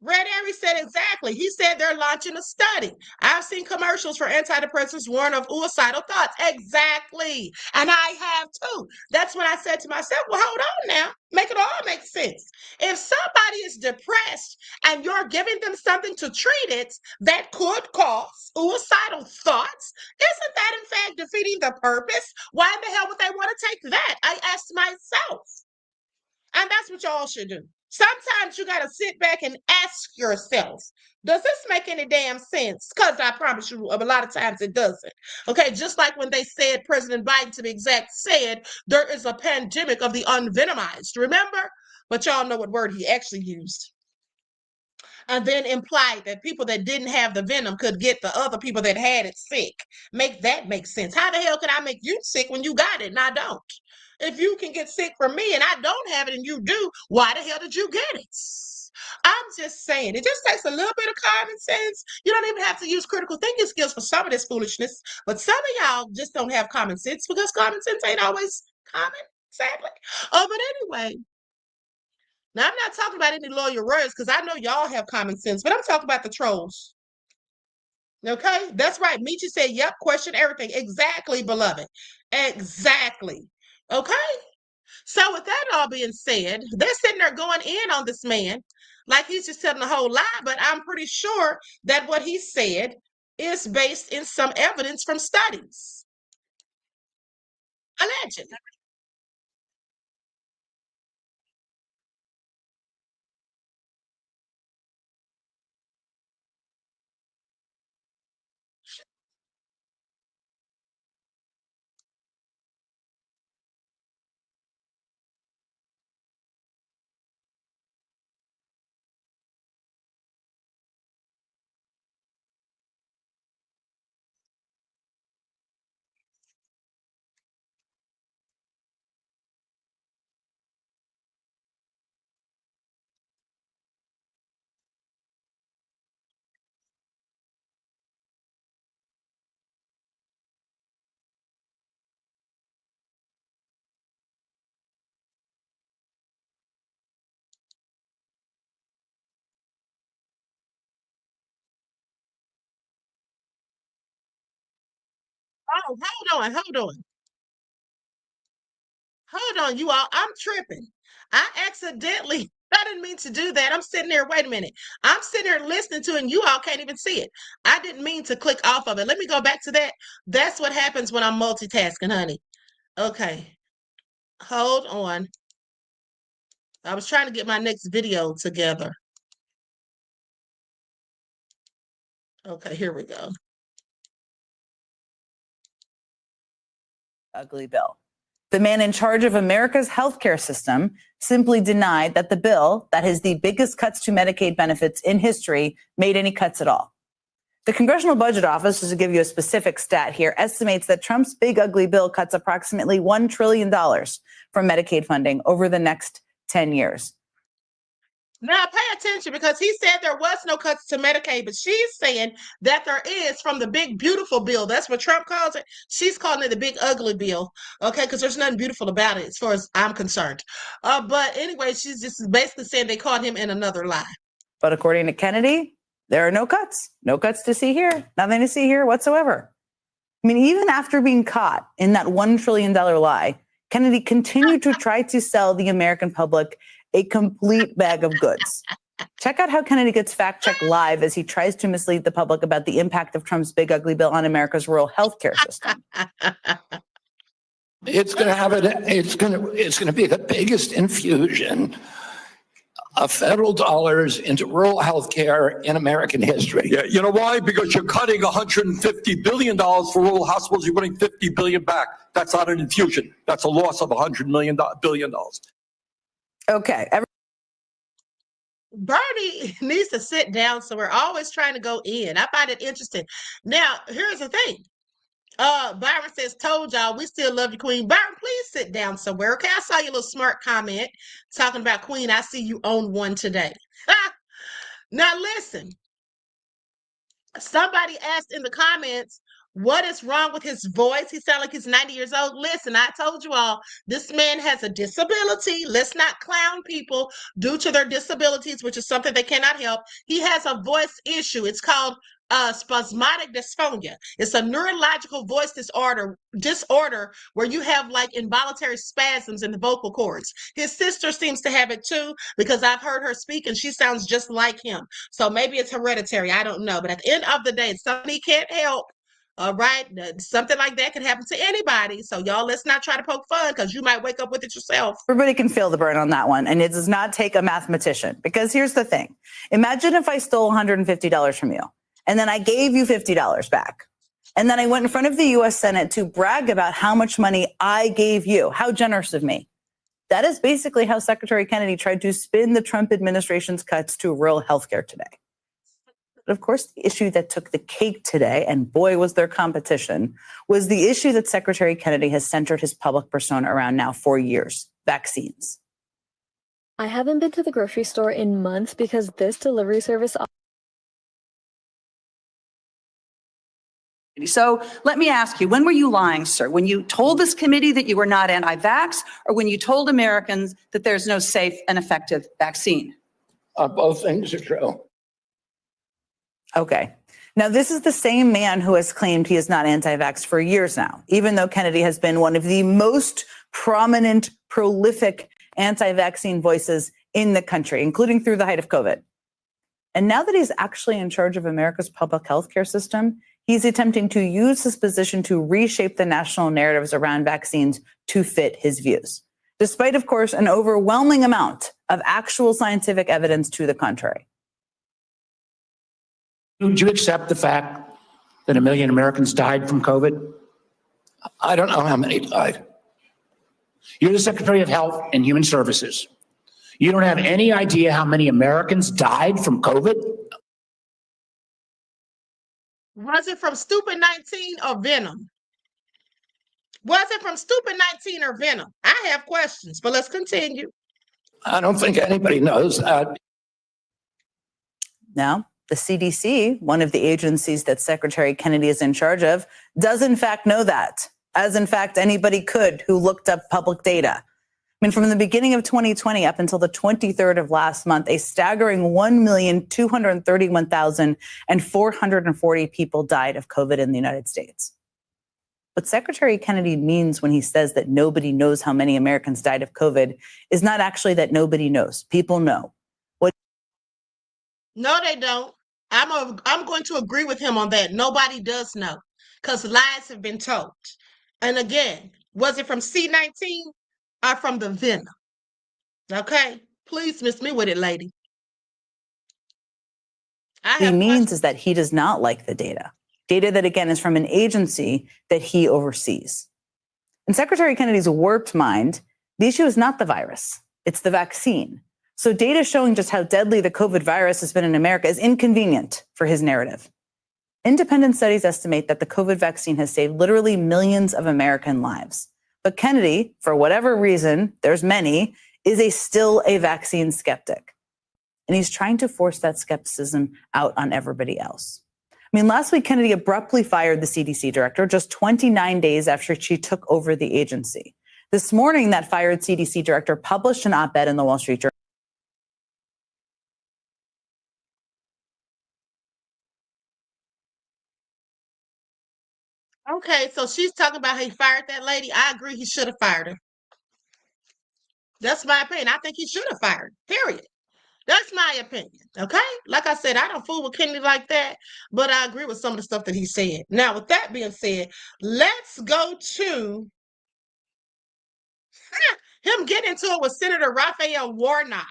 Red Harry said exactly. He said they're launching a study. I've seen commercials for antidepressants warn of suicidal thoughts. Exactly. And I have too. That's when I said to myself, well, hold on now. Make it all make sense. If somebody is depressed and you're giving them something to treat it that could cause suicidal thoughts, isn't that in fact defeating the purpose? Why in the hell would they want to take that? I asked myself. And that's what y'all should do. Sometimes you got to sit back and ask yourself, does this make any damn sense? Because I promise you, a lot of times it doesn't. Okay, just like when they said, President Biden, to be exact, said there is a pandemic of the unvenomized. Remember? But y'all know what word he actually used. And then implied that people that didn't have the venom could get the other people that had it sick. Make that make sense. How the hell can I make you sick when you got it and I don't? If you can get sick from me and I don't have it and you do, why the hell did you get it? I'm just saying, it just takes a little bit of common sense. You don't even have to use critical thinking skills for some of this foolishness. But some of y'all just don't have common sense because common sense ain't always common, sadly. But anyway, now I'm not talking about any lawyer words because I know y'all have common sense, but I'm talking about the trolls. Okay, that's right. Michi said, yep, question everything. Exactly, beloved. Exactly. Okay. So with that all being said, they're sitting there going in on this man like he's just telling a whole lie, but I'm pretty sure that what he said is based in some evidence from studies. Allegedly. Oh, hold on, you all. I'm tripping. I didn't mean to do that. I'm sitting there, wait a minute. I'm sitting here listening to it, and you all can't even see it. I didn't mean to click off of it. Let me go back to that. That's what happens when I'm multitasking, honey. Okay, hold on. I was trying to get my next video together. Okay, here we go. Ugly bill. The man in charge of America's healthcare system simply denied that the bill, that is the biggest cuts to Medicaid benefits in history, made any cuts at all. The Congressional Budget Office, just to give you a specific stat here, estimates that Trump's big ugly bill cuts approximately $1 trillion from Medicaid funding over the next 10 years. Now pay attention because he said there was no cuts to Medicaid, but she's saying that there is from the big beautiful bill. That's what Trump calls it. She's calling it the big ugly bill. Okay, because there's nothing beautiful about it as far as I'm concerned. But anyway, she's just basically saying they caught him in another lie. But according to Kennedy, there are no cuts. No cuts to see here. Nothing to see here whatsoever. I mean, even after being caught in that $1 trillion lie, Kennedy continued to try to sell the American public a complete bag of goods. Check out how Kennedy gets fact-checked live as he tries to mislead the public about the impact of Trump's big ugly bill on America's rural healthcare system. It's going to have it's going to be the biggest infusion of federal dollars into rural health care in American history. Yeah, you know why? Because you're cutting $150 billion for rural hospitals. You're putting $50 billion back. That's not an infusion. That's a loss of $100 billion. Okay. Bernie needs to sit down, so we're always trying to go in. I find it interesting. Now, here's the thing. Byron says, told y'all, we still love you, Queen. Byron, please sit down somewhere. Okay, I saw your little smart comment talking about Queen. I see you own one today. Now, listen. Somebody asked in the comments, what is wrong with his voice? He sounds like he's 90 years old. Listen, I told you all, this man has a disability. Let's not clown people due to their disabilities, which is something they cannot help. He has a voice issue. It's called spasmodic dysphonia. It's a neurological voice disorder where you have like involuntary spasms in the vocal cords. His sister seems to have it too, because I've heard her speak and she sounds just like him. So maybe it's hereditary. I don't know. But at the end of the day, it's something he can't help. All right. Something like that can happen to anybody. So y'all, let's not try to poke fun, because you might wake up with it yourself. Everybody can feel the burn on that one. And it does not take a mathematician, because here's the thing. Imagine if I stole $150 from you and then I gave you $50 back. And then I went in front of the U.S. Senate to brag about how much money I gave you. How generous of me. That is basically how Secretary Kennedy tried to spin the Trump administration's cuts to rural healthcare today. But of course, the issue that took the cake today, and boy, was their competition, was the issue that Secretary Kennedy has centered his public persona around now for years: vaccines. I haven't been to the grocery store in months because this delivery service. So let me ask you, when were you lying, sir? When you told this committee that you were not anti-vax, or when you told Americans that there's no safe and effective vaccine? Both things are true. Okay. Now, this is the same man who has claimed he is not anti-vax for years now, even though Kennedy has been one of the most prominent, prolific anti-vaccine voices in the country, including through the height of COVID. And now that he's actually in charge of America's public health care system, he's attempting to use his position to reshape the national narratives around vaccines to fit his views, despite, of course, an overwhelming amount of actual scientific evidence to the contrary. Would you accept the fact that 1 million Americans died from COVID? I don't know how many died. You're the Secretary of Health and Human Services. You don't have any idea how many Americans died from COVID? Was it from stupid 19 or venom? Was it from stupid 19 or venom? I have questions, but let's continue. I don't think anybody knows that. Now, the CDC, one of the agencies that Secretary Kennedy is in charge of, does in fact know that, as in fact anybody could who looked up public data. I mean, from the beginning of 2020 up until the 23rd of last month, a staggering 1,231,440 people died of COVID in the United States. What Secretary Kennedy means when he says that nobody knows how many Americans died of COVID is not actually that nobody knows. People know. No, they don't. I'm going to agree with him on that. Nobody does know, because lies have been told. And again, was it from C19 or from the venom? Okay, please miss me with it, lady. What he means is that he does not like the data. Data that, again, is from an agency that he oversees. In Secretary Kennedy's warped mind, the issue is not the virus, it's the vaccine. So data showing just how deadly the COVID virus has been in America is inconvenient for his narrative. Independent studies estimate that the COVID vaccine has saved literally millions of American lives. But Kennedy, for whatever reason, there's many, is still a vaccine skeptic. And he's trying to force that skepticism out on everybody else. I mean, last week, Kennedy abruptly fired the CDC director just 29 days after she took over the agency. This morning, that fired CDC director published an op-ed in the Wall Street Journal. Okay, so she's talking about how he fired that lady. I agree, he should have fired her. That's my opinion. I think he should have fired her, period. That's my opinion, okay? Like I said, I don't fool with Kennedy like that, but I agree with some of the stuff that he said. Now, with that being said, let's go to him getting into it with Senator Raphael Warnock.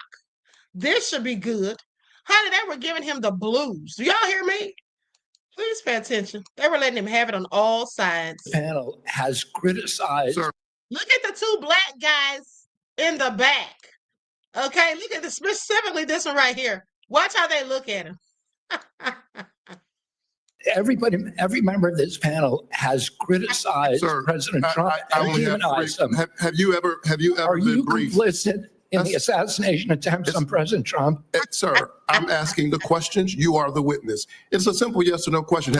This should be good. Honey, they were giving him the blues. Do y'all hear me? Please pay attention. They were letting him have it on all sides. The panel has criticized. Look at the two black guys in the back. Okay, look at this, specifically this one right here. Watch how they look at him. Every member of this panel has criticized President Trump and demonized him. Have you ever Are been you briefed? complicit in the assassination attempts on President Trump? Sir, I'm asking the questions. You are the witness. It's a simple yes or no question.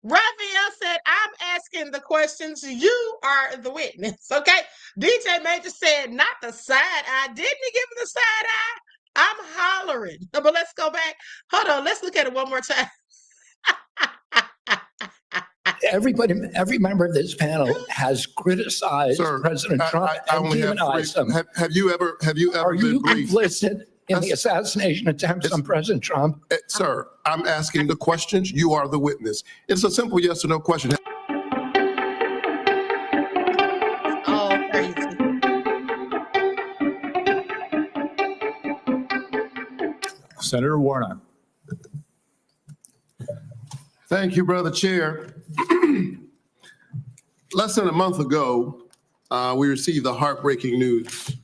Raphael said, I'm asking the questions. You are the witness. Okay. DJ Major said, not the side eye. Didn't he give him the side eye? I'm hollering. But let's go back. Hold on. Let's look at it one more time. Every member of this panel has criticized President Trump and demonized him. Have you ever Are been you briefed? complicit in the assassination attempts on President Trump? Sir, I'm asking the questions. You are the witness. It's a simple yes or no question. Oh, crazy. Senator Warnock. Thank you, Brother Chair. Less than a month ago, we received the heartbreaking news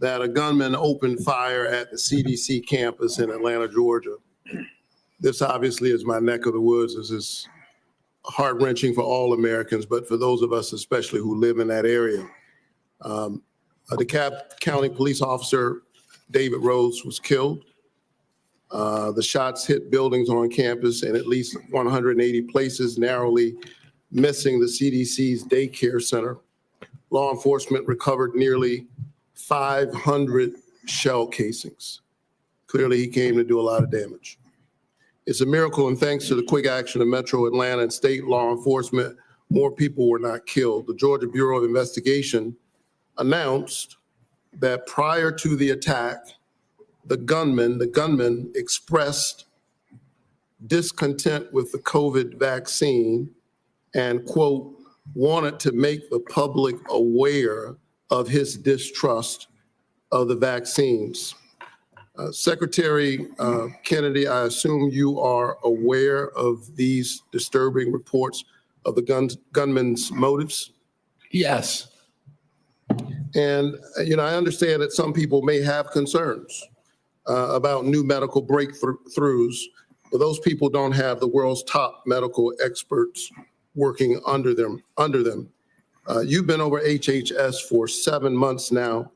that a gunman opened fire at the CDC campus in Atlanta, Georgia. This obviously is my neck of the woods. This is heart-wrenching for all Americans, but for those of us especially who live in that area. A DeKalb County police officer, David Rhodes, was killed. The shots hit buildings on campus in at least 180 places, narrowly missing the CDC's daycare center. Law enforcement recovered nearly 500 shell casings. Clearly, he came to do a lot of damage. It's a miracle, and thanks to the quick action of Metro Atlanta and state law enforcement, more people were not killed. The Georgia Bureau of Investigation announced that prior to the attack, the gunman expressed discontent with the COVID vaccine and, quote, wanted to make the public aware of his distrust of the vaccines. Secretary Kennedy, I assume you are aware of these disturbing reports of the gunman's motives? Yes. And, I understand that some people may have concerns about new medical breakthroughs, but those people don't have the world's top medical experts working under them. You've been over HHS for 7 months now.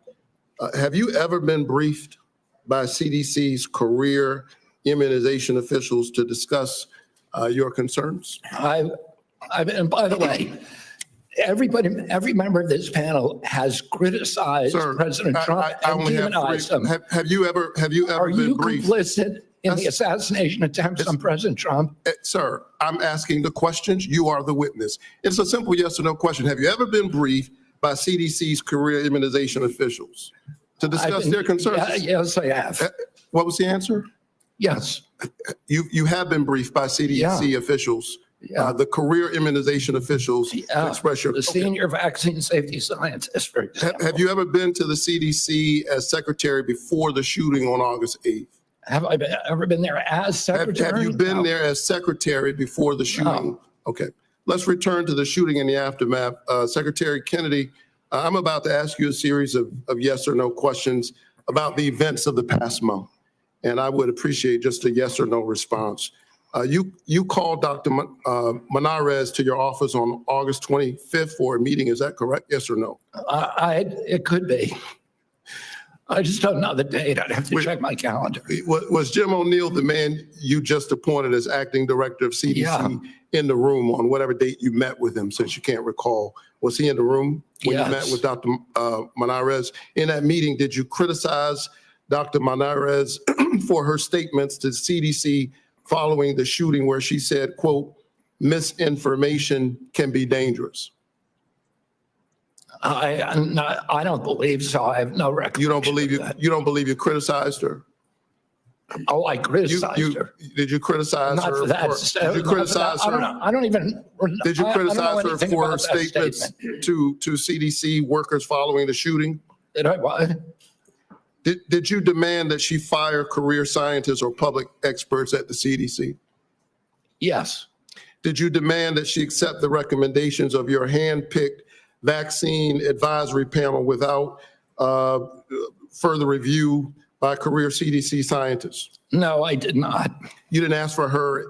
Have you ever been briefed by CDC's career immunization officials to discuss your concerns? And by the way, every member of this panel has criticized President Trump and demonized him. Have you ever Are been you briefed? complicit in the assassination attempts on President Trump? Sir, I'm asking the questions. You are the witness. It's a simple yes or no question. Have you ever been briefed by CDC's career immunization officials to discuss their concerns? Yes, I have. What was the answer? Yes. You have been briefed by CDC officials, the career immunization officials to express your... The senior vaccine safety scientist, for example. Have you ever been to the CDC as secretary before the shooting on August 8th? Have I ever been there as secretary? Have you been there as secretary before the shooting? No. Okay. Let's return to the shooting and the aftermath. Secretary Kennedy, I'm about to ask you a series of yes or no questions about the events of the past month. And I would appreciate just a yes or no response. You called Dr. Manarez to your office on August 25th for a meeting. Is that correct? Yes or no? It could be. I just don't know the date. I'd have to check my calendar. Was Jim O'Neill the man you just appointed as acting director of CDC in the room on whatever date you met with him, since you can't recall? Was he in the room when you met with Dr. Manarez? In that meeting, did you criticize Dr. Manarez for her statements to CDC following the shooting where she said, quote, misinformation can be dangerous? I don't believe so. I have no record. You don't believe you criticized her? Oh, I criticized her. Did you criticize her? Did you criticize her? I don't even. Did you criticize her for her statements to CDC workers following the shooting? Did I what? Did you demand that she fire career scientists or public experts at the CDC? Yes. Did you demand that she accept the recommendations of your hand-picked vaccine advisory panel without further review by career CDC scientists? No, I did not. You didn't ask for her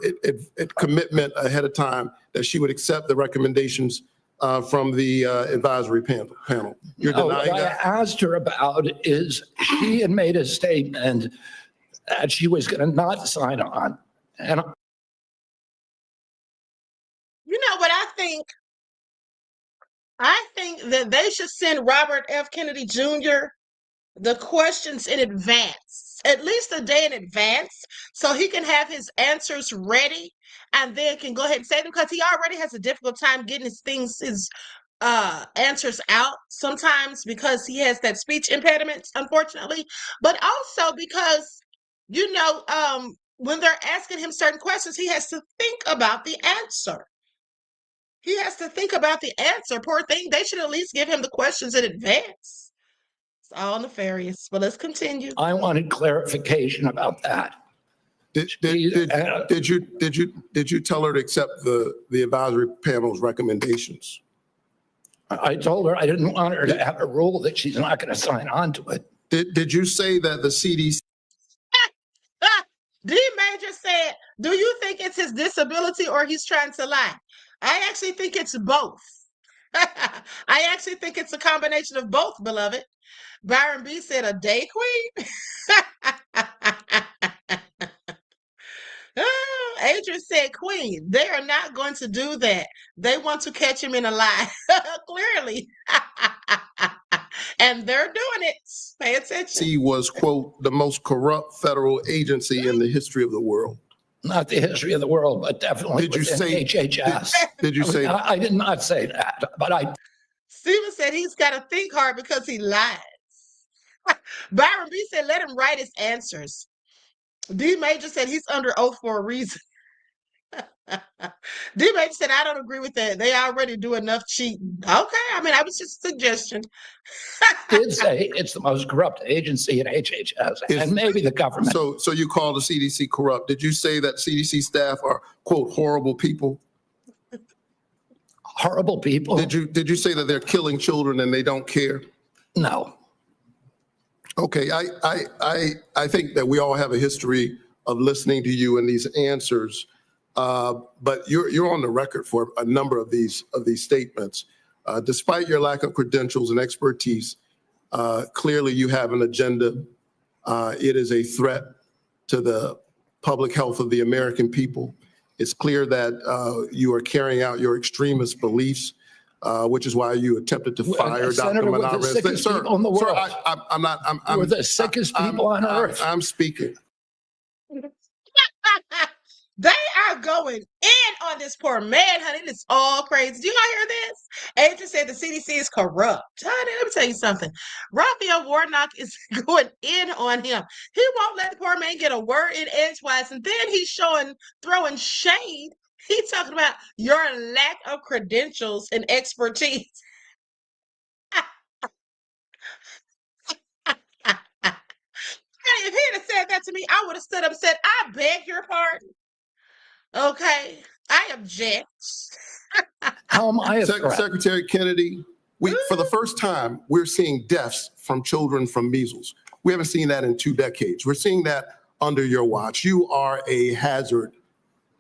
commitment ahead of time that she would accept the recommendations from the advisory panel. You're No, denying what that? I asked her about is she had made a statement that she was going to not sign on. And You know what I think? I think that they should send Robert F. Kennedy Jr. the questions in advance, at least a day in advance, so he can have his answers ready and then can go ahead and say them, because he already has a difficult time getting his answers out sometimes because he has that speech impediment, unfortunately, but also because, when they're asking him certain questions, he has to think about the answer. He has to think about the answer. Poor thing. They should at least give him the questions in advance. It's all nefarious. But let's continue. I wanted clarification about that. Did you tell her to accept the advisory panel's recommendations? I told her I didn't want her to have a rule that she's not going to sign on to it. Did you say that the CDC? D Major said, do you think it's his disability or he's trying to lie? I actually think it's both. I actually think it's a combination of both, beloved. Byron B said, a day queen? Adrian said, queen, they are not going to do that. They want to catch him in a lie. Clearly. And they're doing it. Pay attention. CDC was, quote, the most corrupt federal agency in the history of the world. Not the history of the world, but definitely Did you say HHS. Did you say I did not say that, but I. Steven said he's got to think hard because he lies. Byron B said, let him write his answers. D Major said he's under oath for a reason. D Major said, I don't agree with that. They already do enough cheating. Okay, I mean, that was just a suggestion. Did say it's the most corrupt agency in HHS and maybe the government. So you call the CDC corrupt. Did you say that CDC staff are, quote, horrible people? Horrible people? Did you say that they're killing children and they don't care? No. Okay, I think that we all have a history of listening to you and these answers, but you're on the record for a number of these statements. Despite your lack of credentials and expertise, clearly you have an agenda. It is a threat to the public health of the American people. It's clear that you are carrying out your extremist beliefs, which is why you attempted to fire Dr. We're the sickest people in the world. Sir, I'm not. We're the sickest people on earth. I'm speaking. They are going in on this poor man, honey. It's all crazy. Do you all hear this? Agent said the CDC is corrupt. Honey, let me tell you something. Raphael Warnock is going in on him. He won't let the poor man get a word in edgewise, and then he's throwing shade. He's talking about your lack of credentials and expertise. If he had said that to me, I would have stood up and said, I beg your pardon. Okay, I object. How am I a threat? Secretary Kennedy, for the first time, we're seeing deaths from children from measles. We haven't seen that in 2 decades. We're seeing that under your watch. You are a hazard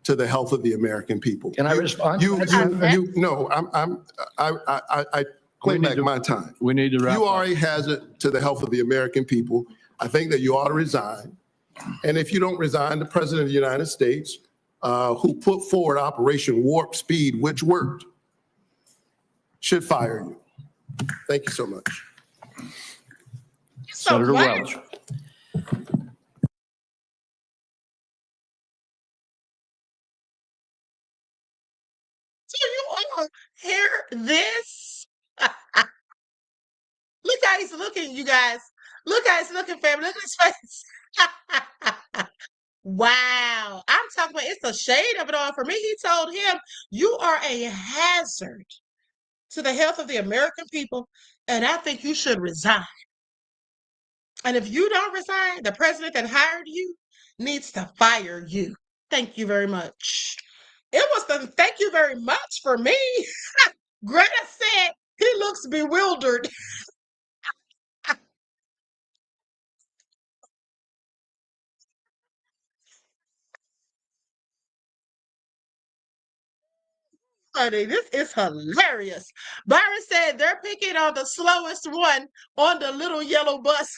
to the health of the American people. Can I respond? No, I claim back my time. We need to wrap You are up. a hazard to the health of the American people. I think that you ought to resign. And if you don't resign, the President of the United States, who put forward Operation Warp Speed, which worked, should fire you. Thank you so much. Senator Welch. Do you all hear this? Look how he's looking, you guys. Look how he's looking, family. Look at his face. Wow. I'm talking about it's a shade of it all for me. He told him, you are a hazard to the health of the American people, and I think you should resign. And if you don't resign, the president that hired you needs to fire you. Thank you very much. It was the thank you very much for me. Greta said, He looks bewildered. Honey, this is hilarious. Byron said they're picking on the slowest one on the little yellow bus.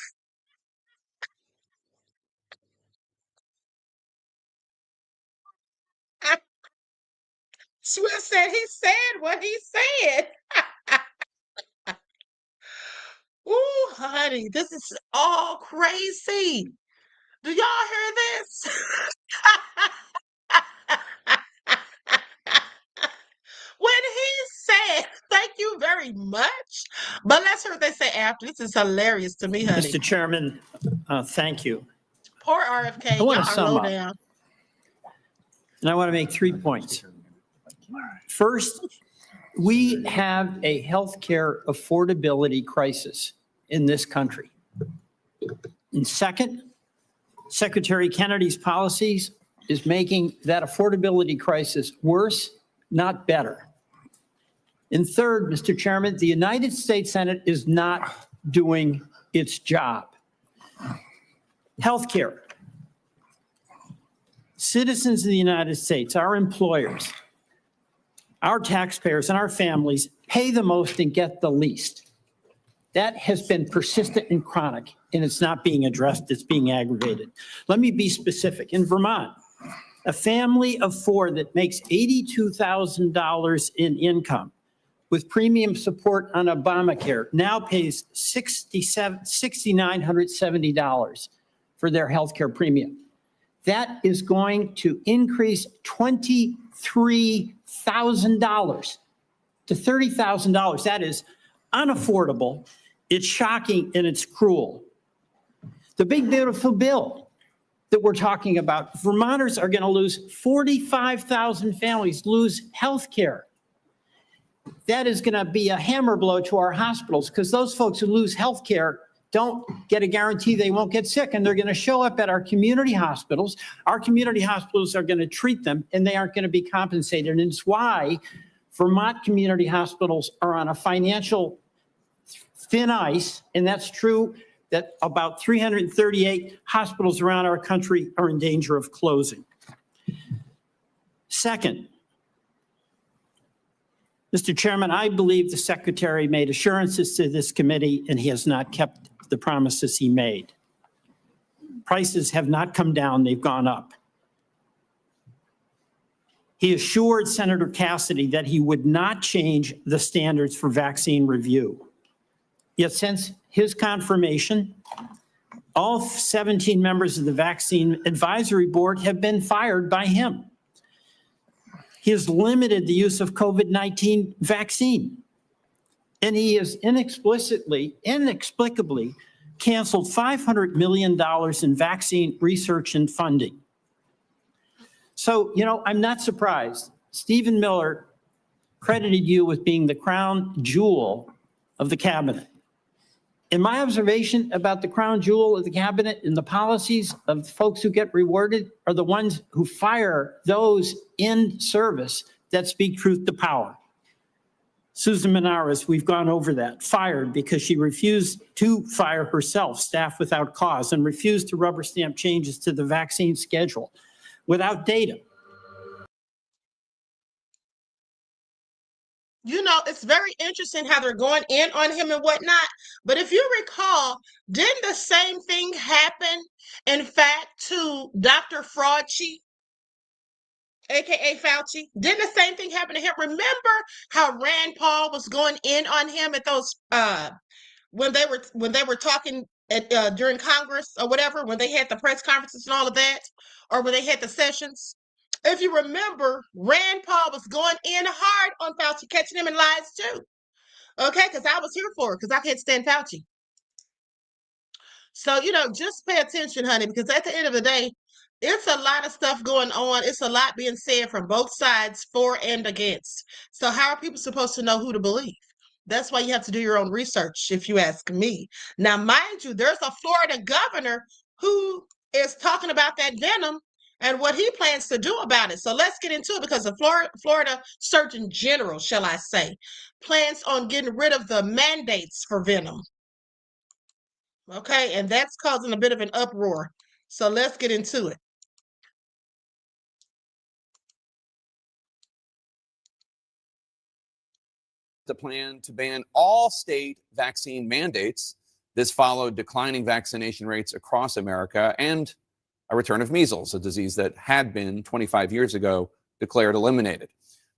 Swift said he said what he said. Ooh, honey, this is all crazy. Do y'all hear this? When he said, thank you very much. But let's hear what they say after. This is hilarious to me, honey. Mr. Chairman, thank you. Poor RFK. I want Y'all to are sum low up. down. And I want to make 3 points. First, we have a healthcare affordability crisis in this country. And second, Secretary Kennedy's policies is making that affordability crisis worse, not better. And third, Mr. Chairman, the United States Senate is not doing its job. Healthcare. Citizens of the United States, our employers, our taxpayers, and our families pay the most and get the least. That has been persistent and chronic, and it's not being addressed, it's being aggravated. Let me be specific. In Vermont, a family of 4 that makes $82,000 in income with premium support on Obamacare now pays $6,970 for their healthcare premium. That is going to increase $23,000 to $30,000. That is unaffordable. It's shocking and it's cruel. The big beautiful bill that we're talking about, Vermonters are going to lose 45,000 families lose health care. That is going to be a hammer blow to our hospitals because those folks who lose health care don't get a guarantee they won't get sick, and they're going to show up at our community hospitals. Our community hospitals are going to treat them, and they aren't going to be compensated. And it's why Vermont community hospitals are on a financial thin ice, and that's true that about 338 hospitals around our country are in danger of closing. Second, Mr. Chairman, I believe the Secretary made assurances to this committee, and he has not kept the promises he made. Prices have not come down, they've gone up. He assured Senator Cassidy that he would not change the standards for vaccine review. Yet since his confirmation, all 17 members of the Vaccine Advisory Board have been fired by him. He has limited the use of COVID-19 vaccine. And he has inexplicably canceled $500 million in vaccine research and funding. So, I'm not surprised. Stephen Miller credited you with being the crown jewel of the cabinet. And my observation about the crown jewel of the cabinet and the policies of folks who get rewarded are the ones who fire those in service that speak truth to power. Susan Menares, we've gone over that, fired because she refused to fire herself, staff without cause, and refused to rubber stamp changes to the vaccine schedule without data. It's very interesting how they're going in on him and whatnot. But if you recall, didn't the same thing happen, in fact, to Dr. Fauci, aka Fauci? Didn't the same thing happen to him? Remember how Rand Paul was going in on him at those when they were talking at during Congress or whatever, when they had the press conferences and all of that, or when they had the sessions? If you remember, Rand Paul was going in hard on Fauci, catching him in lies too. Okay, because I was here for it, because I can't stand Fauci. So, just pay attention, honey, because at the end of the day, it's a lot of stuff going on. It's a lot being said from both sides, for and against. So how are people supposed to know who to believe? That's why you have to do your own research, if you ask me. Now, mind you, there's a Florida governor who is talking about that venom and what he plans to do about it. So let's get into it, because the Florida Surgeon General, shall I say, plans on getting rid of the mandates for venom. Okay, and that's causing a bit of an uproar. So let's get into it. The plan to ban all state vaccine mandates. This followed declining vaccination rates across America and a return of measles, a disease that had been 25 years ago declared eliminated.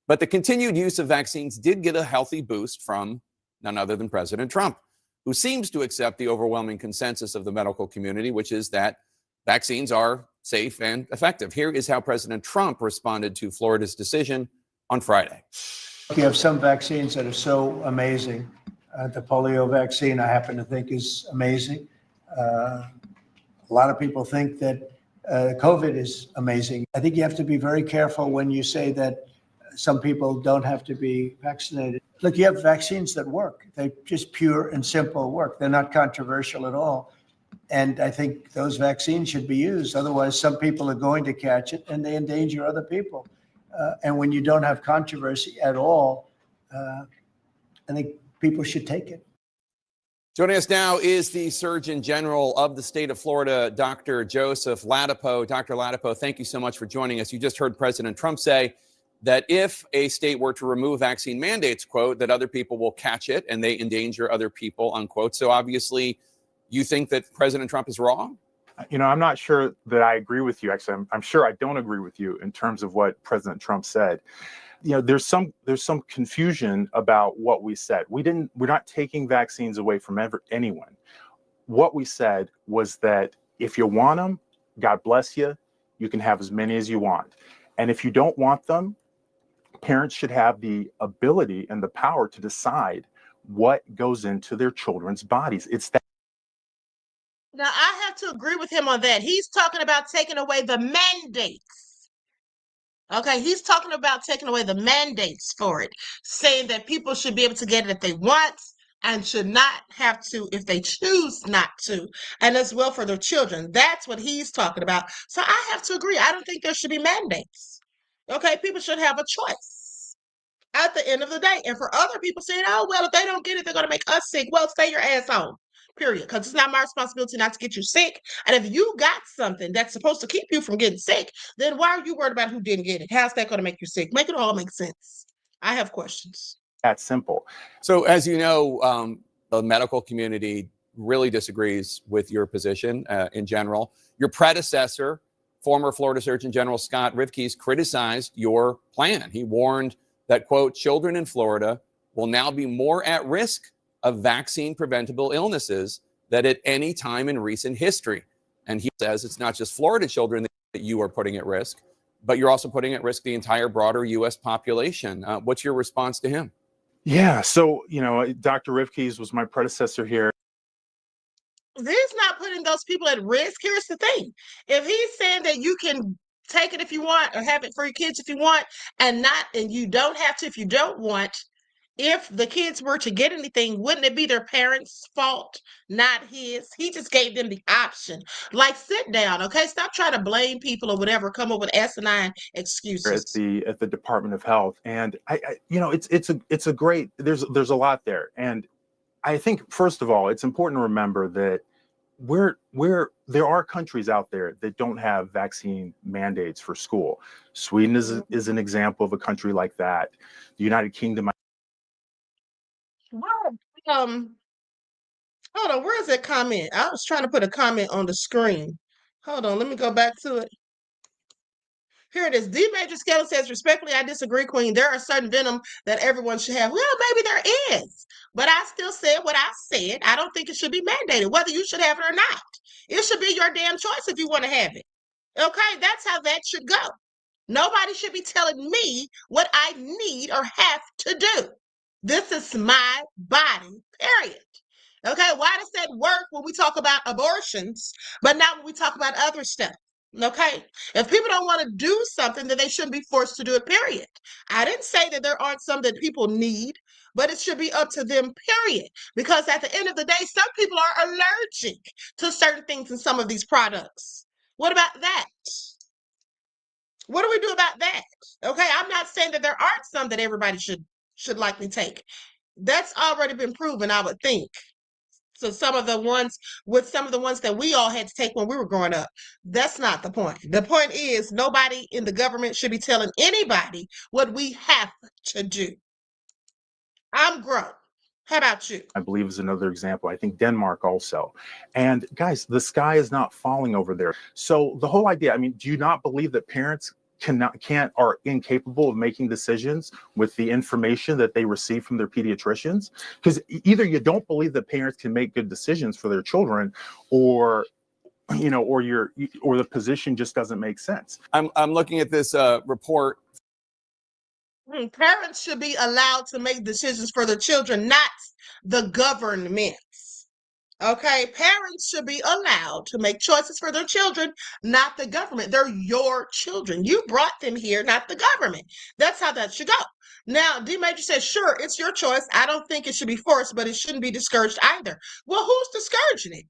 But the continued use of vaccines did get a healthy boost from none other than President Trump, who seems to accept the overwhelming consensus of the medical community, which is that vaccines are safe and effective. Here is how President Trump responded to Florida's decision on Friday. You have some vaccines that are so amazing. The polio vaccine, I happen to think, is amazing. A lot of people think that COVID is amazing. I think you have to be very careful when you say that some people don't have to be vaccinated. Look, you have vaccines that work. They just pure and simple work. They're not controversial at all. And I think those vaccines should be used. Otherwise, some people are going to catch it and they endanger other people. And when you don't have controversy at all, I think people should take it. Joining us now is the Surgeon General of the state of Florida, Dr. Joseph Ladapo. Dr. Ladapo, thank you so much for joining us. You just heard President Trump say that if a state were to remove vaccine mandates, quote, that other people will catch it and they endanger other people, unquote. So obviously, you think that President Trump is wrong? You know, I'm not sure that I agree with you. Actually, I'm sure I don't agree with you in terms of what President Trump said. You know, there's some confusion about what we said. We're not taking vaccines away from anyone. What we said was that if you want them, God bless you, you can have as many as you want. And if you don't want them, parents should have the ability and the power to decide what goes into their children's bodies. It's that. Now, I have to agree with him on that. He's talking about taking away the mandates. Okay, he's talking about taking away the mandates for it, saying that people should be able to get it if they want and should not have to if they choose not to, and as well for their children. That's what he's talking about. So I have to agree. I don't think there should be mandates. Okay, people should have a choice at the end of the day. And for other people saying, oh, well, if they don't get it, they're going to make us sick. Well, stay your ass home. Period. Because it's not my responsibility not to get you sick. And if you got something that's supposed to keep you from getting sick, then why are you worried about who didn't get it? How's that going to make you sick? Make it all make sense. I have questions. That simple. So as you know, the medical community really disagrees with your position in general. Your predecessor, former Florida Surgeon General Scott Rivkees, criticized your plan. He warned that, quote, children in Florida will now be more at risk of vaccine preventable illnesses than at any time in recent history. And he says it's not just Florida children that you are putting at risk, but you're also putting at risk the entire broader U.S. population. What's your response to him? Yeah, so, you know, Dr. Rivkees was my predecessor here. He's not putting those people at risk. Here's the thing. If he's saying that you can take it if you want or have it for your kids if you want and you don't have to if you don't want, if the kids were to get anything, wouldn't it be their parents' fault, not his? He just gave them the option. Like, sit down, okay? Stop trying to blame people or whatever. Come up with asinine excuses. At the Department of Health, and I you know, it's a great. There's a lot there, and I think first of all, it's important to remember that there are countries out there that don't have vaccine mandates for school. Sweden is an example of a country like that. The United Kingdom. Well, hold on, where is that comment? I was trying to put a comment on the screen. Hold on, let me go back to it. Here it is. D. Major Scaler says, respectfully, I disagree, Queen. There are certain venom that everyone should have. Well, maybe there is. But I still said what I said. I don't think it should be mandated, whether you should have it or not. It should be your damn choice if you want to have it. Okay, that's how that should go. Nobody should be telling me what I need or have to do. This is my body, period. Okay, why does that work when we talk about abortions, but not when we talk about other stuff? Okay, if people don't want to do something, then they shouldn't be forced to do it, period. I didn't say that there aren't some that people need, but it should be up to them, period. Because at the end of the day, some people are allergic to certain things in some of these products. What about that? What do we do about that? Okay, I'm not saying that there aren't some that everybody should likely take. That's already been proven, I would think. So some of the ones that we all had to take when we were growing up, that's not the point. The point is nobody in the government should be telling anybody what we have to do. I'm grown. How about you? I believe is another example. I think Denmark also. And guys, the sky is not falling over there. So the whole idea, I mean, do you not believe that parents are incapable of making decisions with the information that they receive from their pediatricians? Because either you don't believe that parents can make good decisions for their children, or or the position just doesn't make sense. I'm looking at this report. Parents should be allowed to make decisions for their children, not the government. Okay, parents should be allowed to make choices for their children, not the government. They're your children. You brought them here, not the government. That's how that should go. Now, D Major says, sure, it's your choice. I don't think it should be forced, but it shouldn't be discouraged either. Well, who's discouraging it?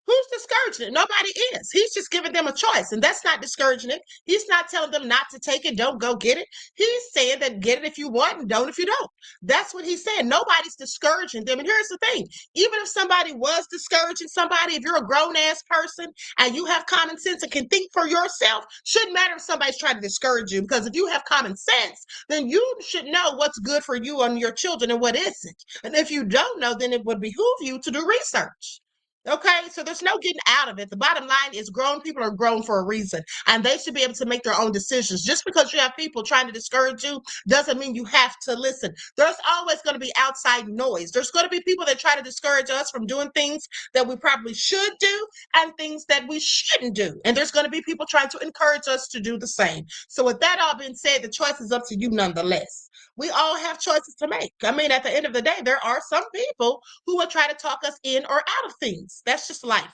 Who's discouraging it? Nobody is. He's just giving them a choice, and that's not discouraging it. He's not telling them not to take it, don't go get it. He's saying that get it if you want and don't if you don't. That's what he's saying. Nobody's discouraging them. And here's the thing. Even if somebody was discouraging somebody, if you're a grown-ass person and you have common sense and can think for yourself, shouldn't matter if somebody's trying to discourage you, because if you have common sense, then you should know what's good for you and your children and what isn't. And if you don't know, then it would behoove you to do research. Okay, so there's no getting out of it. The bottom line is grown people are grown for a reason, and they should be able to make their own decisions. Just because you have people trying to discourage you doesn't mean you have to listen. There's always going to be outside noise. There's going to be people that try to discourage us from doing things that we probably should do and things that we shouldn't do. And there's going to be people trying to encourage us to do the same. So with that all being said, the choice is up to you nonetheless. We all have choices to make. I mean, at the end of the day, there are some people who will try to talk us in or out of things. That's just life.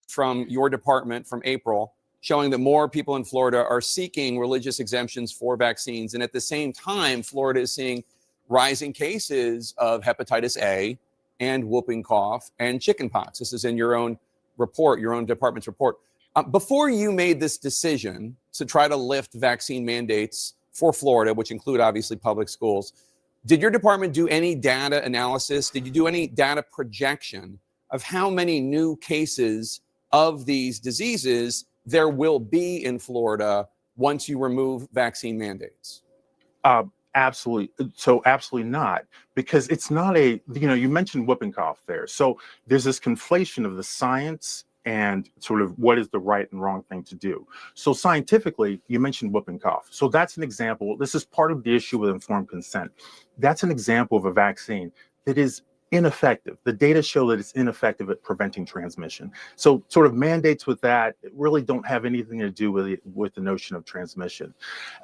From your department from April, showing that more people in Florida are seeking religious exemptions for vaccines. And at the same time, Florida is seeing rising cases of hepatitis A and whooping cough and chickenpox. This is in your own report, your own department's report. Before you made this decision to try to lift vaccine mandates for Florida, which include obviously public schools, did your department do any data analysis? Did you do any data projection of how many new cases of these diseases there will be in Florida once you remove vaccine mandates? Absolutely. So absolutely not, because it's not you mentioned whooping cough there. So there's this conflation of the science and sort of what is the right and wrong thing to do. So scientifically, you mentioned whooping cough. So that's an example. This is part of the issue with informed consent. That's an example of a vaccine that is ineffective. The data show that it's ineffective at preventing transmission. So sort of mandates with that really don't have anything to do with the notion of transmission.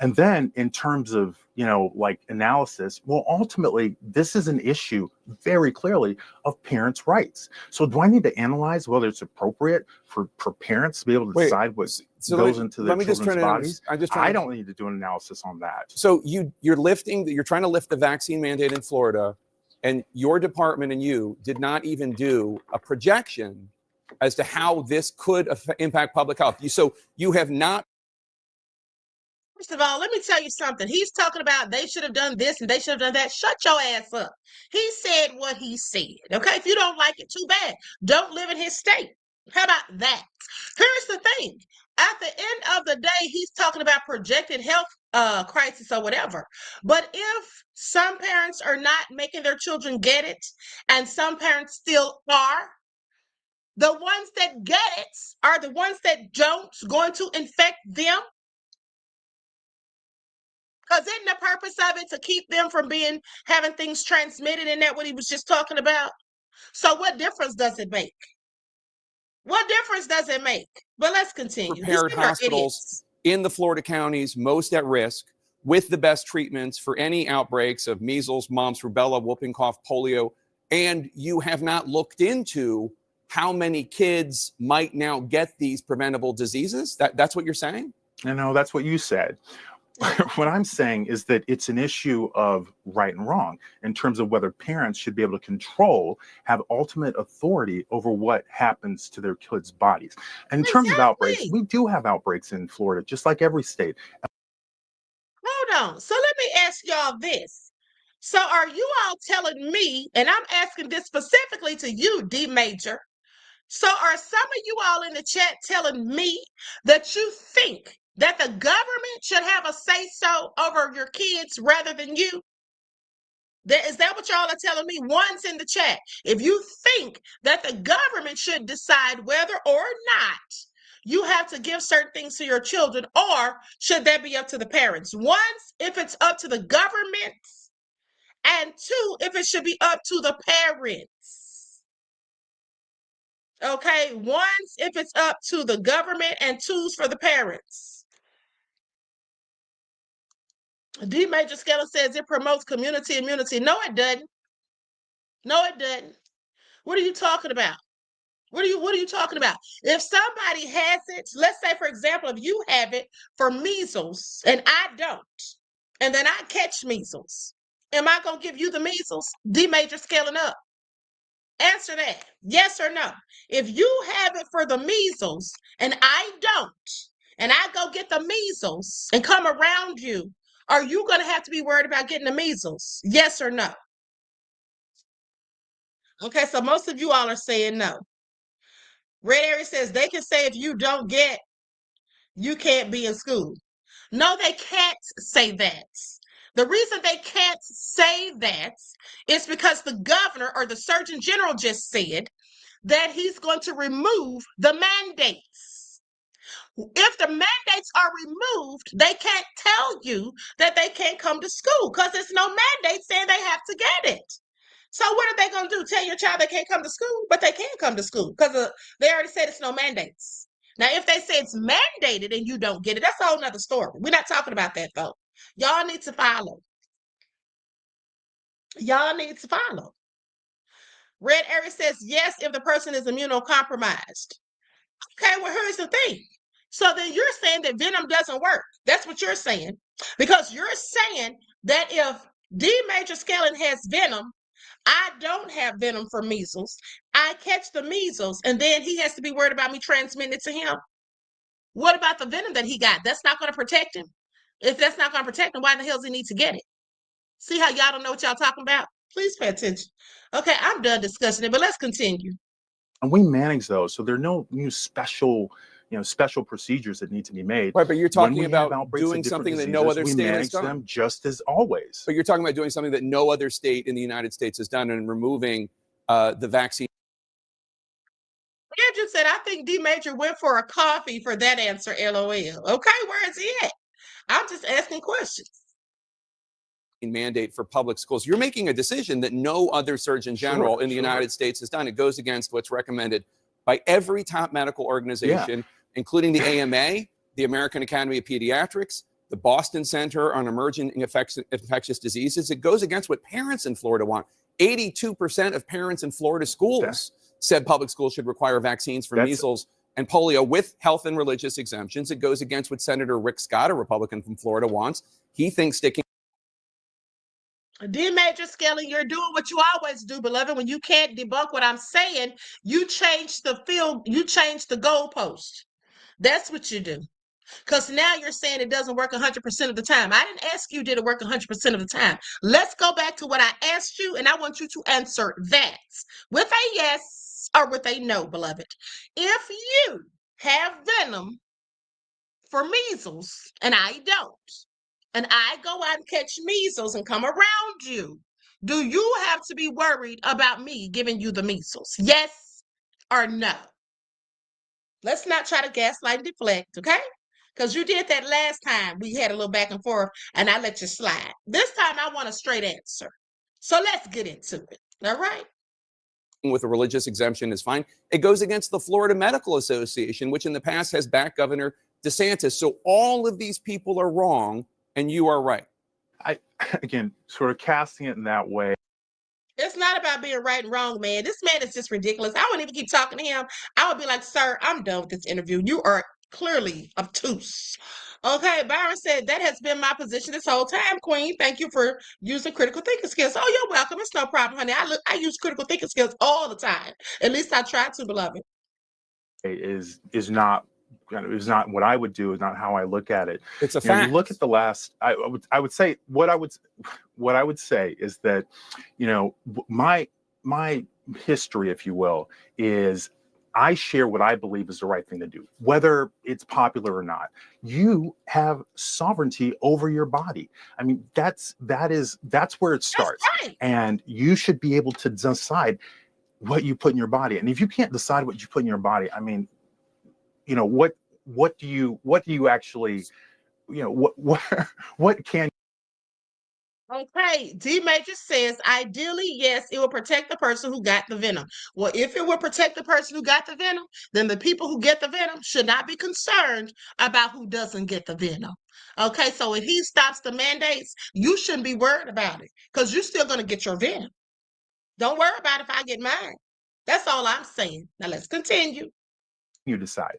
And then in terms of, like analysis, well, ultimately, this is an issue very clearly of parents' rights. So do I need to analyze whether it's appropriate for parents to be able to decide what goes into their children's bodies? I don't need to do an analysis on that. So you're trying to lift the vaccine mandate in Florida, and your department and you did not even do a projection as to how this could impact public health. So you have not. First of all, let me tell you something. He's talking about they should have done this and they should have done that. Shut your ass up. He said what he said. Okay, if you don't like it, too bad. Don't live in his state. How about that? Here's the thing. At the end of the day, he's talking about projected health crisis or whatever. But if some parents are not making their children get it, and some parents still are, the ones that get it are the ones that don't going to infect them. Because isn't the purpose of it to keep them from having things transmitted? Isn't that what he was just talking about? So what difference does it make? What difference does it make? But let's continue. Prepared hospitals in the Florida counties most at risk with the best treatments for any outbreaks of measles, mumps, rubella, whooping cough, polio, and you have not looked into how many kids might now get these preventable diseases? That's what you're saying? No, that's what you said. What I'm saying is that it's an issue of right and wrong in terms of whether parents should be able to control, have ultimate authority over what happens to their kids' bodies. And in terms of outbreaks, we do have outbreaks in Florida, just like every state. Hold on. So let me ask y'all this. So are you all telling me, and I'm asking this specifically to you, D Major. So are some of you all in the chat telling me that you think that the government should have a say-so over your kids rather than you? Is that what y'all are telling me? One's in the chat. If you think that the government should decide whether or not you have to give certain things to your children, or should that be up to the parents? One, if it's up to the government, and two, if it should be up to the parents. Okay, one, if it's up to the government, and two's for the parents. D Major Skeller says it promotes community immunity. No, it doesn't. No, it doesn't. What are you talking about? What are you talking about? If somebody has it, let's say, for example, if you have it for measles and I don't, and then I catch measles, am I going to give you the measles? D Major Scaling up. Answer that. Yes or no? If you have it for the measles and I don't, and I go get the measles and come around you, are you going to have to be worried about getting the measles? Yes or no? Okay, so most of you all are saying no. Red area says they can say if you don't get, you can't be in school. No, they can't say that. The reason they can't say that is because the governor or the Surgeon General just said that he's going to remove the mandates. If the mandates are removed, they can't tell you that they can't come to school because there's no mandate saying they have to get it. So what are they going to do? Tell your child they can't come to school? But they can come to school because they already said it's no mandates. Now, if they say it's mandated and you don't get it, that's a whole nother story. We're not talking about that, though. Y'all need to follow. Y'all need to follow. Red area says, yes, if the person is immunocompromised. Okay, well, here's the thing. So then you're saying that venom doesn't work. That's what you're saying. Because you're saying that if D Major Scaling has venom, I don't have venom for measles. I catch the measles, and then he has to be worried about me transmitting it to him. What about the venom that he got? That's not going to protect him. If that's not going to protect him, why the hell does he need to get it? See how y'all don't know what y'all talking about? Please pay attention. Okay, I'm done discussing it, but let's continue. And we manage those, so there are no new special procedures that need to be made. Right, but you're talking about outbreaks of doing different something that no other diseases, state we has manage done. them just as always. But you're talking about doing something that no other state in the United States has done and removing the vaccine. Andrew said, I think D Major went for a coffee for that answer, LOL. Okay, where is he at? I'm just asking questions. Mandate for public schools. You're making a decision that no other Surgeon General in the United States has done. It goes against what's recommended by every top medical organization, including the AMA, the American Academy of Pediatrics, the Boston Center on Emerging Infectious Diseases. It goes against what parents in Florida want. 82% of parents in Florida schools said public schools should require vaccines for measles and polio with health and religious exemptions. It goes against what Senator Rick Scott, a Republican from Florida, wants. He thinks sticking D Major Scaling, you're doing what you always do, beloved. When you can't debunk what I'm saying, you change the field, you change the goalpost. That's what you do. Because now you're saying it doesn't work 100% of the time. I didn't ask you, did it work 100% of the time? Let's go back to what I asked you, and I want you to answer that with a yes or with a no, beloved. If you have venom for measles and I don't, and I go out and catch measles and come around you, do you have to be worried about me giving you the measles? Yes or no? Let's not try to gaslight and deflect, okay? Because you did that last time. We had a little back and forth, and I let you slide. This time, I want a straight answer. So let's get into it, all right? with a religious exemption is fine. It goes against the Florida Medical Association, which in the past has backed Governor DeSantis. So all of these people are wrong, and you are right. Again, sort of casting it in that way. It's not about being right and wrong, man. This man is just ridiculous. I wouldn't even keep talking to him. I would be like, sir, I'm done with this interview. You are clearly obtuse. Okay, Byron said, that has been my position this whole time, Queen. Thank you for using critical thinking skills. Oh, you're welcome. It's no problem, honey. I use critical thinking skills all the time. At least I try to, beloved. Is not what I would do, is not how I look at it. It's a You know, fact. you look at the last, I would say what I would say is that, you know, my history, if you will, is I share what I believe is the right thing to do, whether it's popular or not. You have sovereignty over your body. I mean, that's where it starts. Right. And you should be able to decide what you put in your body. And if you can't decide what you put in your body, I mean, you know, what do you actually, you know, what can. Okay, D Major says, ideally, yes, it will protect the person who got the venom. Well, if it will protect the person who got the venom, then the people who get the venom should not be concerned about who doesn't get the venom. Okay, so if he stops the mandates, you shouldn't be worried about it because you're still going to get your venom. Don't worry about if I get mine. That's all I'm saying. Now let's continue. You decide.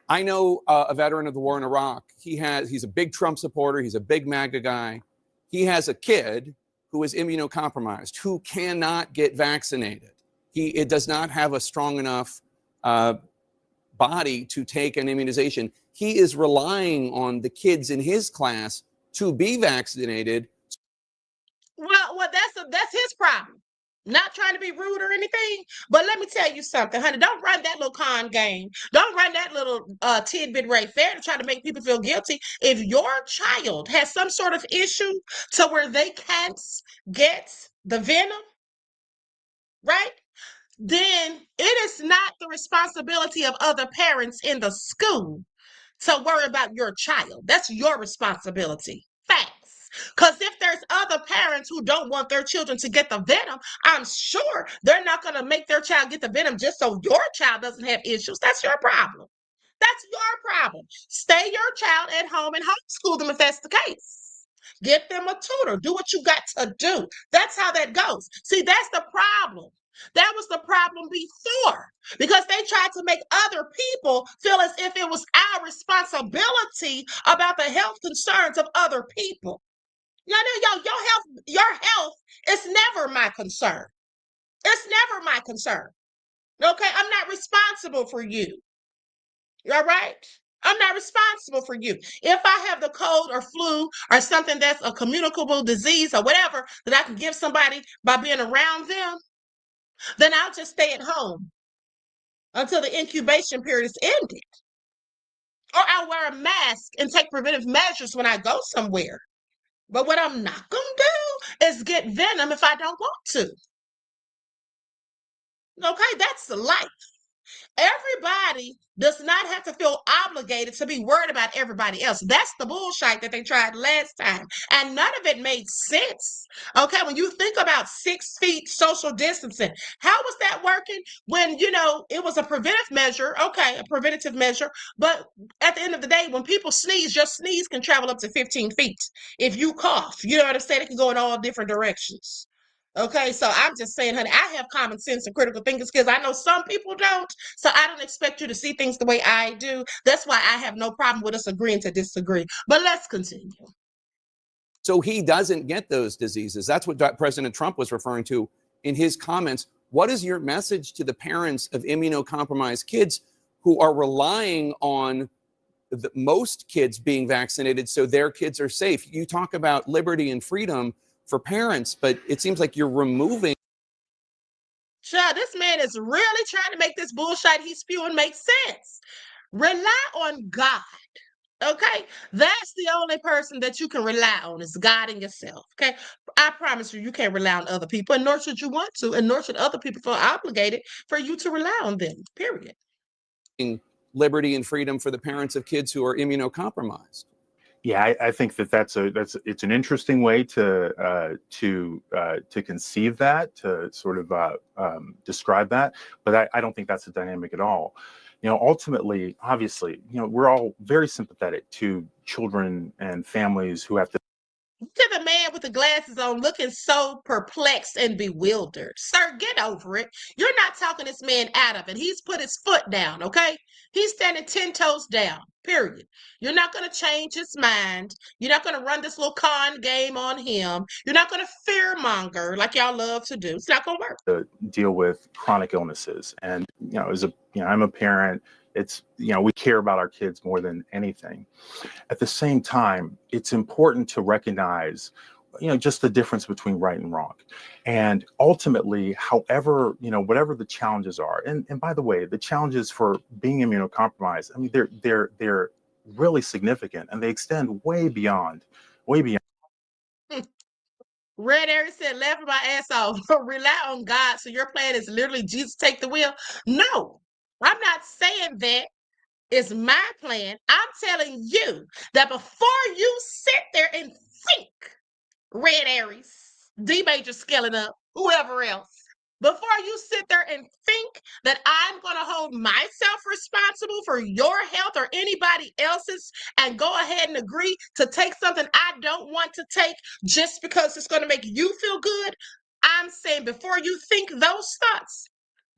I know a veteran of the war in Iraq. He's a big Trump supporter. He's a big MAGA guy. He has a kid who is immunocompromised, who cannot get vaccinated. It does not have a strong enough body to take an immunization. He is relying on the kids in his class to be vaccinated. Well, that's his problem. Not trying to be rude or anything, but let me tell you something, honey. Don't run that little con game. Don't run that little tidbit right there to try to make people feel guilty. If your child has some sort of issue to where they can't get the venom, right? Then it is not the responsibility of other parents in the school to worry about your child. That's your responsibility. Facts. Because if there's other parents who don't want their children to get the venom, I'm sure they're not going to make their child get the venom just so your child doesn't have issues. That's your problem. That's your problem. Stay your child at home and homeschool them if that's the case. Get them a tutor. Do what you got to do. That's how that goes. See, that's the problem. That was the problem before, because they tried to make other people feel as if it was our responsibility about the health concerns of other people. Your health is never my concern. It's never my concern. Okay, I'm not responsible for you. All right? I'm not responsible for you. If I have the cold or flu or something that's a communicable disease or whatever that I can give somebody by being around them, then I'll just stay at home until the incubation period is ended. Or I'll wear a mask and take preventive measures when I go somewhere. But what I'm not going to do is get venom if I don't want to. Okay, that's life. Everybody does not have to feel obligated to be worried about everybody else. That's the bullshit that they tried last time. And none of it made sense. Okay, when you think about 6 feet social distancing, how was that working when, it was a preventive measure? Okay, a preventative measure. But at the end of the day, when people sneeze, your sneeze can travel up to 15 feet. If you cough, you know what I'm saying? It can go in all different directions. Okay, so I'm just saying, honey, I have common sense and critical thinking skills. I know some people don't, so I don't expect you to see things the way I do. That's why I have no problem with us agreeing to disagree. But let's continue. So he doesn't get those diseases. That's what President Trump was referring to in his comments. What is your message to the parents of immunocompromised kids who are relying on most kids being vaccinated so their kids are safe? You talk about liberty and freedom for parents, but it seems like you're removing. Child, this man is really trying to make this bullshit he's spewing make sense. Rely on God. Okay, that's the only person that you can rely on is God and yourself. Okay, I promise you, you can't rely on other people, and nor should you want to, and nor should other people feel obligated for you to rely on them. Period. Liberty and freedom for the parents of kids who are immunocompromised. Yeah, I think it's an interesting way to conceive that, to sort of describe that, but I don't think that's a dynamic at all. Ultimately, obviously, we're all very sympathetic to children and families who have to. To the man man with the glasses on looking so perplexed and bewildered. Sir, get over it. You're not talking this man out of it. He's put his foot down, okay? He's standing 10 toes down, period. You're not going to change his mind. You're not going to run this little con game on him. You're not going to fear monger like y'all love to do. It's not going to work. To deal with chronic illnesses. And, I'm a parent. It's, we care about our kids more than anything. At the same time, it's important to recognize, just the difference between right and wrong. And ultimately, however, whatever the challenges are, and by the way, the challenges for being immunocompromised, I mean, they're really significant and they extend way beyond. Red Area said, laughing my ass off. Rely on God. So your plan is literally Jesus take the wheel? No, I'm not saying that is my plan. I'm telling you that before you sit there and think, Red Aries, D Major scaling up, whoever else, before you sit there and think that I'm going to hold myself responsible for your health or anybody else's and go ahead and agree to take something I don't want to take just because it's going to make you feel good, I'm saying before you think those thoughts,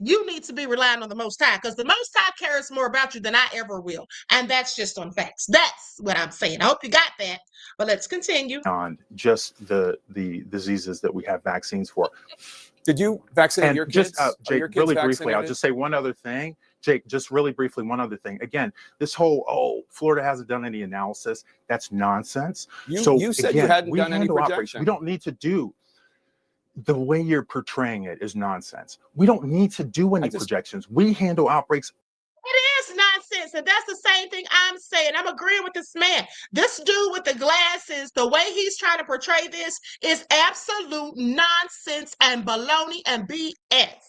you need to be relying on the Most High, because the Most High cares more about you than I ever will. And that's just on facts. That's what I'm saying. I hope you got that. But let's continue. On just the diseases that we have vaccines for. Did you vaccinate your kids? Jake, your kids really briefly, vaccinated? I'll just say one other thing. Jake, just really briefly, one other thing. Again, this whole, Florida hasn't done any analysis. That's nonsense. You said you hadn't done any projection. We don't need to do. The way you're portraying it is nonsense. We don't need to do any projections. We handle outbreaks. It is nonsense. And that's the same thing I'm saying. I'm agreeing with this man. This dude with the glasses, the way he's trying to portray this is absolute nonsense and baloney and BS.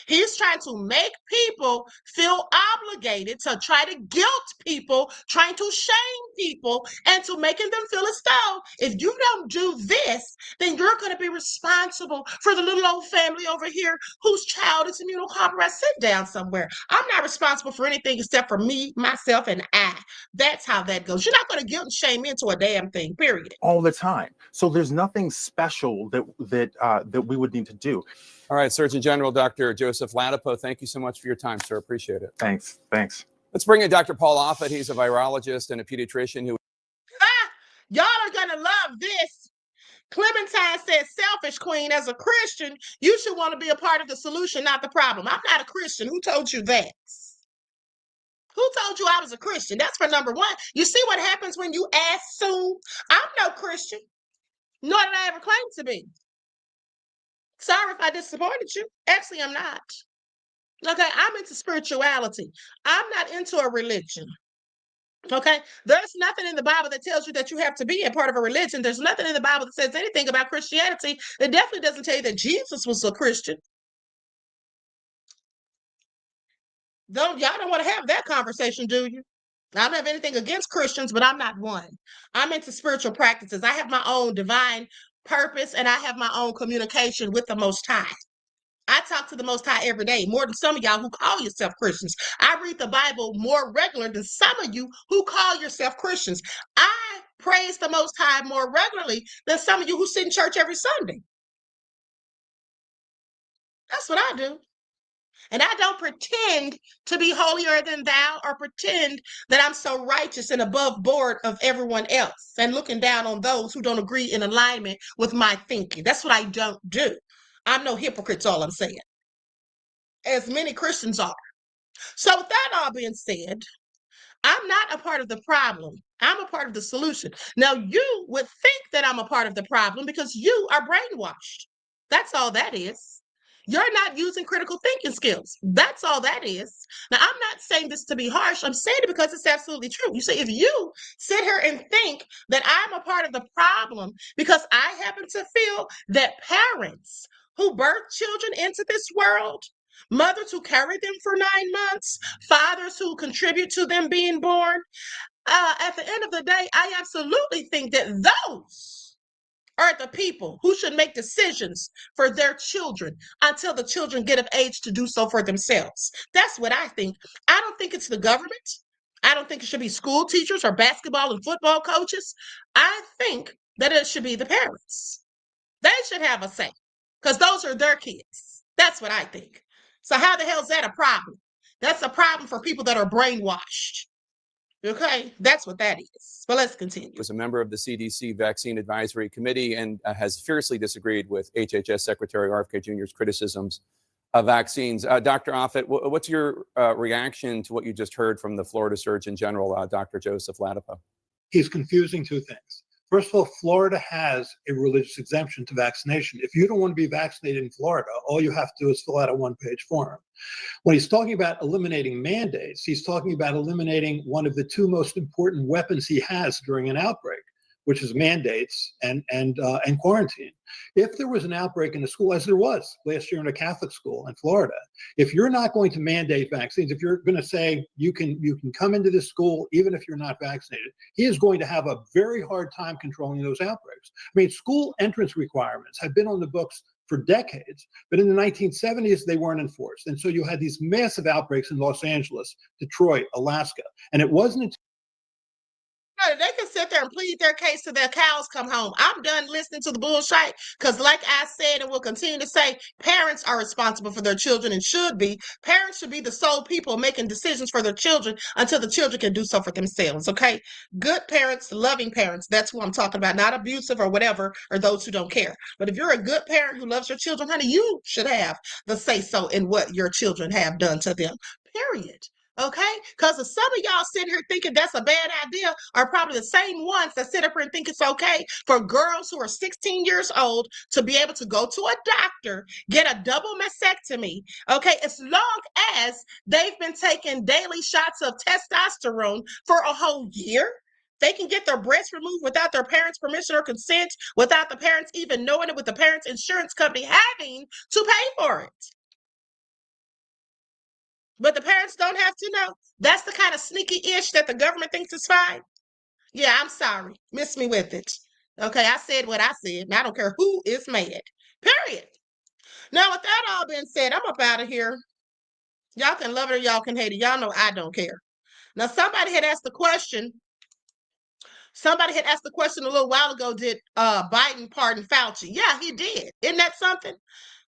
He's trying to make people feel obligated to try to guilt people, trying to shame people, and to making them feel as though if you don't do this, then you're going to be responsible for the little old family over here whose child is immunocompromised. Sit down somewhere. I'm not responsible for anything except for me, myself, and I. That's how that goes. You're not going to guilt and shame me into a damn thing, period. All the time. So there's nothing special that we would need to do. All right, Surgeon General Dr. Joseph Ladapo, thank you so much for your time, sir. Appreciate it. Thanks. Let's bring in Dr. Paul Offit. He's a virologist and a pediatrician who. Y'all are going to love this. Clementine said, selfish queen, as a Christian, you should want to be a part of the solution, not the problem. I'm not a Christian. Who told you that? Who told you I was a Christian? That's for number one. You see what happens when you assume? I'm no Christian, nor did I ever claim to be. Sorry if I disappointed you. Actually, I'm not. Okay, I'm into spirituality. I'm not into a religion. Okay, there's nothing in the Bible that tells you that you have to be a part of a religion. There's nothing in the Bible that says anything about Christianity. It definitely doesn't tell you that Jesus was a Christian. Y'all don't want to have that conversation, do you? I don't have anything against Christians, but I'm not one. I'm into spiritual practices. I have my own divine purpose, and I have my own communication with the Most High. I talk to the Most High every day, more than some of y'all who call yourself Christians. I read the Bible more regular than some of you who call yourself Christians. I praise the Most High more regularly than some of you who sit in church every Sunday. That's what I do. And I don't pretend to be holier than thou or pretend that I'm so righteous and above board of everyone else and looking down on those who don't agree in alignment with my thinking. That's what I don't do. I'm no hypocrite, all I'm saying. As many Christians are. So with that all being said, I'm not a part of the problem. I'm a part of the solution. Now, you would think that I'm a part of the problem because you are brainwashed. That's all that is. You're not using critical thinking skills. That's all that is. Now, I'm not saying this to be harsh. I'm saying it because it's absolutely true. You see, if you sit here and think that I'm a part of the problem because I happen to feel that parents who birth children into this world, mothers who carry them for 9 months, fathers who contribute to them being born, at the end of the day, I absolutely think that those are the people who should make decisions for their children until the children get of age to do so for themselves. That's what I think. I don't think it's the government. I don't think it should be school teachers or basketball and football coaches. I think that it should be the parents. They should have a say because those are their kids. That's what I think. So how the hell is that a problem? That's a problem for people that are brainwashed. Okay, that's what that is. But let's continue. Was a member of the CDC Vaccine Advisory Committee and has fiercely disagreed with HHS Secretary RFK Jr.'s criticisms of vaccines. Dr. Offit, what's your reaction to what you just heard from the Florida Surgeon General, Dr. Joseph Ladapo? He's confusing two things. First of all, Florida has a religious exemption to vaccination. If you don't want to be vaccinated in Florida, all you have to do is fill out a one-page form. When he's talking about eliminating mandates, he's talking about eliminating one of the two most important weapons he has during an outbreak, which is mandates and quarantine. If there was an outbreak in a school, as there was last year in a Catholic school in Florida, if you're not going to mandate vaccines, if you're going to say you can come into this school even if you're not vaccinated, he is going to have a very hard time controlling those outbreaks. I mean, school entrance requirements have been on the books for decades, but in the 1970s, they weren't enforced. And so you had these massive outbreaks in Los Angeles, Detroit, Alaska. And it wasn't until They can sit there and plead their case till their cows come home. I'm done listening to the bullshit because, like I said and will continue to say, parents are responsible for their children and should be. Parents should be the sole people making decisions for their children until the children can do so for themselves, okay? Good parents, loving parents, that's who I'm talking about, not abusive or whatever, or those who don't care. But if you're a good parent who loves your children, honey, you should have the say-so in what your children have done to them, period. Okay? Because some of y'all sitting here thinking that's a bad idea are probably the same ones that sit up here and think it's okay for girls who are 16 years old to be able to go to a doctor, get a double mastectomy, okay, as long as they've been taking daily shots of testosterone for a whole year. They can get their breasts removed without their parents' permission or consent, without the parents even knowing it, with the parents' insurance company having to pay for it. But the parents don't have to know. That's the kind of sneaky ish that the government thinks is fine. Yeah, I'm sorry. Miss me with it. Okay, I said what I said, and I don't care who is mad. Period. Now, with that all being said, I'm up out of here. Y'all can love it or y'all can hate it. Y'all know I don't care. Now, somebody had asked the question. Somebody had asked the question a little while ago, did Biden pardon Fauci? Yeah, he did. Isn't that something?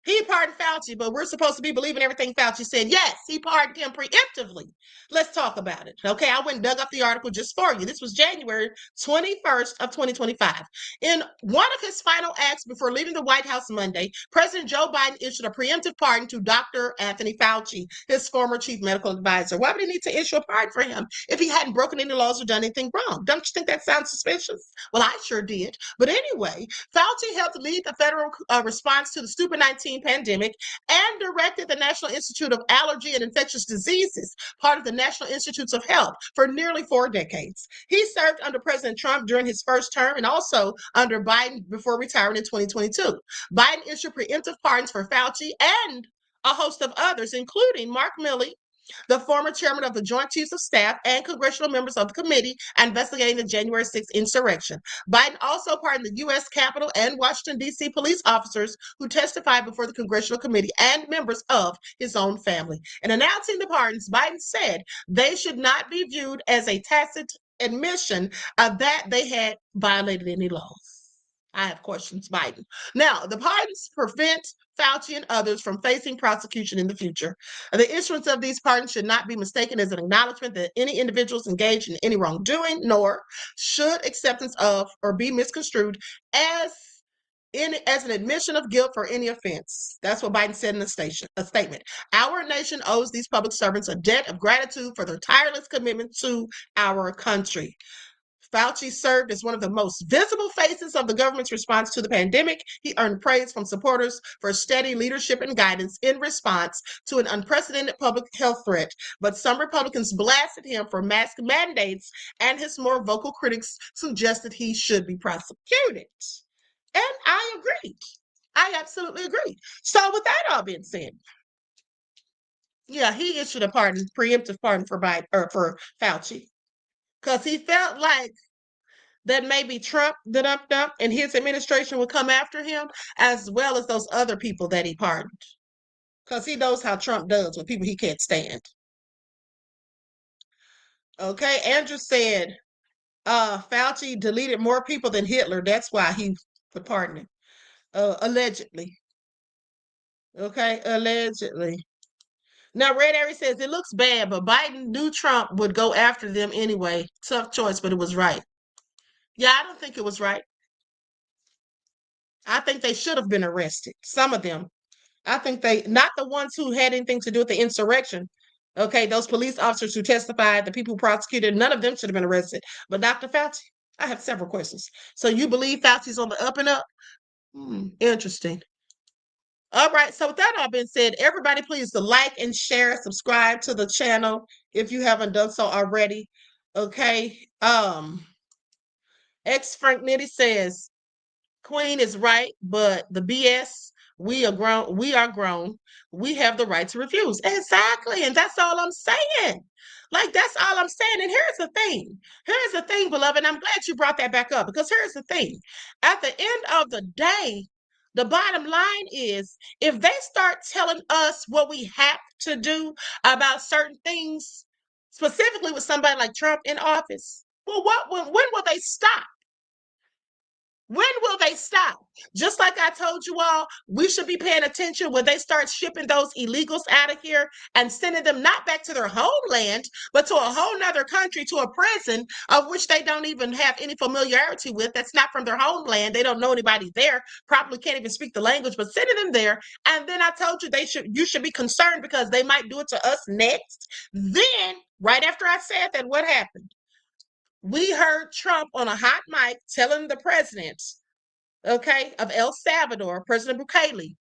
He pardoned Fauci, but we're supposed to be believing everything Fauci said. Yes, he pardoned him preemptively. Let's talk about it. Okay, I went and dug up the article just for you. This was January 21st of 2025. In one of his final acts before leaving the White House Monday, President Joe Biden issued a preemptive pardon to Dr. Anthony Fauci, his former chief medical advisor. Why would he need to issue a pardon for him if he hadn't broken any laws or done anything wrong? Don't you think that sounds suspicious? Well, I sure did. But anyway, Fauci helped lead the federal response to the stupid 19 pandemic and directed the National Institute of Allergy and Infectious Diseases, part of the National Institutes of Health, for nearly 4 decades. He served under President Trump during his first term and also under Biden before retiring in 2022. Biden issued preemptive pardons for Fauci and a host of others, including Mark Milley, the former chairman of the Joint Chiefs of Staff, and congressional members of the committee investigating the January 6th insurrection. Biden also pardoned the U.S. Capitol and Washington, D.C. police officers who testified before the congressional committee and members of his own family. In announcing the pardons, Biden said they should not be viewed as a tacit admission that they had violated any laws. I have questions, Biden. Now, the pardons prevent Fauci and others from facing prosecution in the future. The issuance of these pardons should not be mistaken as an acknowledgement that any individuals engaged in any wrongdoing, nor should acceptance of or be misconstrued as an admission of guilt for any offense. That's what Biden said in a statement. Our nation owes these public servants a debt of gratitude for their tireless commitment to our country. Fauci served as one of the most visible faces of the government's response to the pandemic. He earned praise from supporters for steady leadership and guidance in response to an unprecedented public health threat. But some Republicans blasted him for mask mandates, and his more vocal critics suggested he should be prosecuted. And I agreed. I absolutely agree. So with that all being said, yeah, he issued a preemptive pardon for Biden or for Fauci. Because he felt like that maybe Trump and his administration would come after him, as well as those other people that he pardoned. Because he knows how Trump does with people he can't stand. Okay, Andrew said, Fauci deleted more people than Hitler. That's why he would pardon him. Allegedly. Okay, allegedly. Now, Red Area says it looks bad, but Biden knew Trump would go after them anyway. Tough choice, but it was right. Yeah, I don't think it was right. I think they should have been arrested. Some of them. I think not the ones who had anything to do with the insurrection. Okay, those police officers who testified, the people who prosecuted, none of them should have been arrested. But Dr. Fauci, I have several questions. So you believe Fauci's on the up and up? Interesting. All right, so with that all being said, everybody please to like and share, subscribe to the channel if you haven't done so already. Okay. X Frank Nitty says, Queen is right, but the BS, we are grown, we have the right to refuse. Exactly. And that's all I'm saying. Like, that's all I'm saying. And here's the thing, beloved. I'm glad you brought that back up, because here's the thing. At the end of the day, the bottom line is, if they start telling us what we have to do about certain things, specifically with somebody like Trump in office, well, when will they stop? When will they stop? Just like I told you all, we should be paying attention when they start shipping those illegals out of here and sending them not back to their homeland, but to a whole nother country, to a prison of which they don't even have any familiarity with. That's not from their homeland. They don't know anybody there, probably can't even speak the language, but sending them there. And then I told you you should be concerned because they might do it to us next. Then, right after I said that, what happened? We heard Trump on a hot mic telling the president, okay, of El Salvador, President Bukele,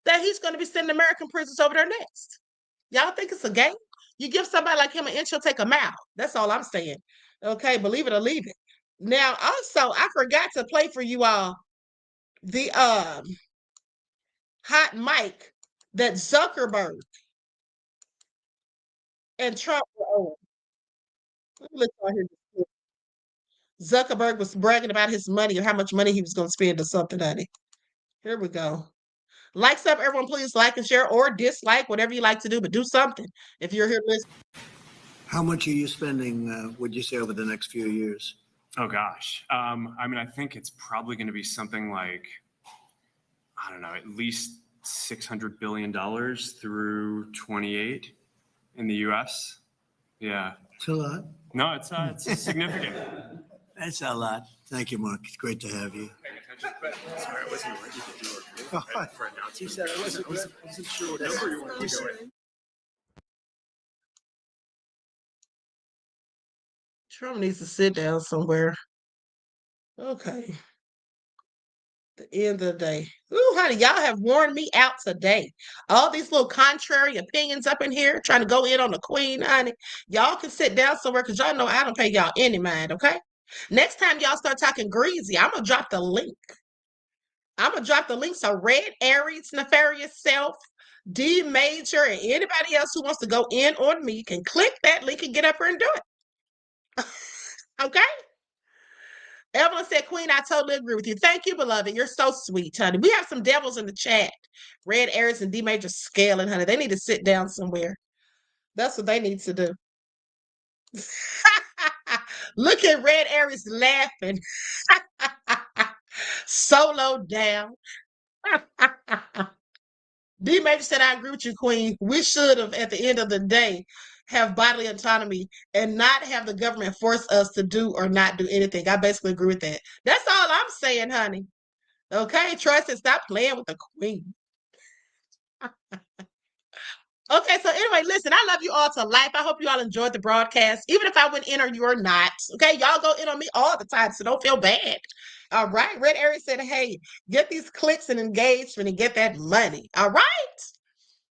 that he's going to be sending American prisoners over there next. Y'all think it's a game? You give somebody like him an inch, he'll take a mile. That's all I'm saying. Okay, believe it or leave it. Now, also, I forgot to play for you all the hot mic that Zuckerberg and Trump were on. Let's go here. Zuckerberg was bragging about his money or how much money he was going to spend or something, honey. Here we go. Likes up, everyone. Please like and share or dislike, whatever you like to do, but do something if you're here listening. How much are you spending, would you say, over the next few years? Oh, gosh. I mean, I think it's probably going to be something like, I don't know, at least $600 billion through 28 in the U.S. Yeah. It's a lot. No, it's significant. That's a lot. Thank you, Mark. It's great to have you. Sorry, I wasn't ready to do Oh, hi. for announcement. You said I wasn't sure what number you wanted to go in. Trump needs to sit down somewhere. Okay. The end of the day. Ooh, honey, y'all have worn me out today. All these little contrary opinions up in here trying to go in on the queen, honey. Y'all can sit down somewhere because y'all know I don't pay y'all any mind, okay? Next time y'all start talking greasy, I'm going to drop the link. So Red Aries, Nefarious Self, D Major, and anybody else who wants to go in on me can click that link and get up here and do it. Okay? Evelyn said, Queen, I totally agree with you. Thank you, beloved. You're so sweet, honey. We have some devils in the chat. Red Aries and D Major scaling, honey. They need to sit down somewhere. That's what they need to do. Look at Red Aries laughing. Solo down. D Major said, I agree with you, Queen. We should have, at the end of the day, have bodily autonomy and not have the government force us to do or not do anything. I basically agree with that. That's all I'm saying, honey. Okay, trust and stop playing with the queen. Okay, so anyway, listen, I love you all to life. I hope you all enjoyed the broadcast, even if I went in or you are not. Okay, y'all go in on me all the time, so don't feel bad. All right, Red Aries said, hey, get these clicks and engagement and get that money. All right?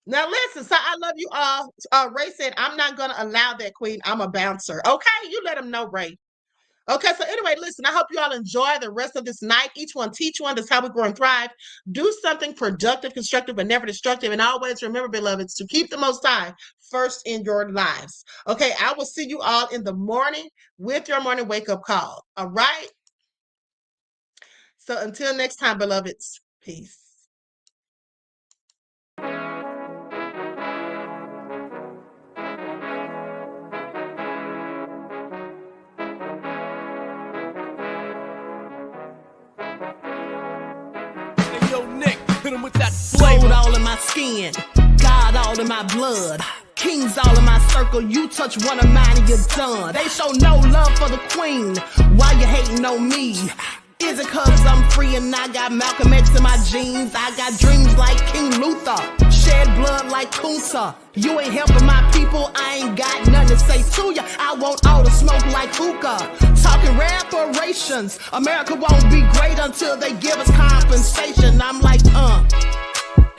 Now listen, so I love you all. Ray said, I'm not going to allow that, Queen. I'm a bouncer. Okay, you let him know, Ray. Okay, so anyway, listen, I hope you all enjoy the rest of this night. Each one teach one. That's how we grow and thrive. Do something productive, constructive, but never destructive. And always remember, beloveds, to keep the Most High first in your lives. Okay, I will see you all in the morning with your morning wake-up call. All right? So until next time, beloveds, peace. banging with that flavor. Gold all in my skin, God all in my blood. Kings all in my circle, you touch one of mine and you're done. They show no love for the queen, why you hating on me? Is it cause I'm free and I got Malcolm X in my jeans? I got dreams like King Luther, shed blood like Kunta. You ain't helping my people, I ain't got nothing to say to ya. I want all the smoke like hookah. Talking reparations, America won't be great until they give us compensation. I'm like,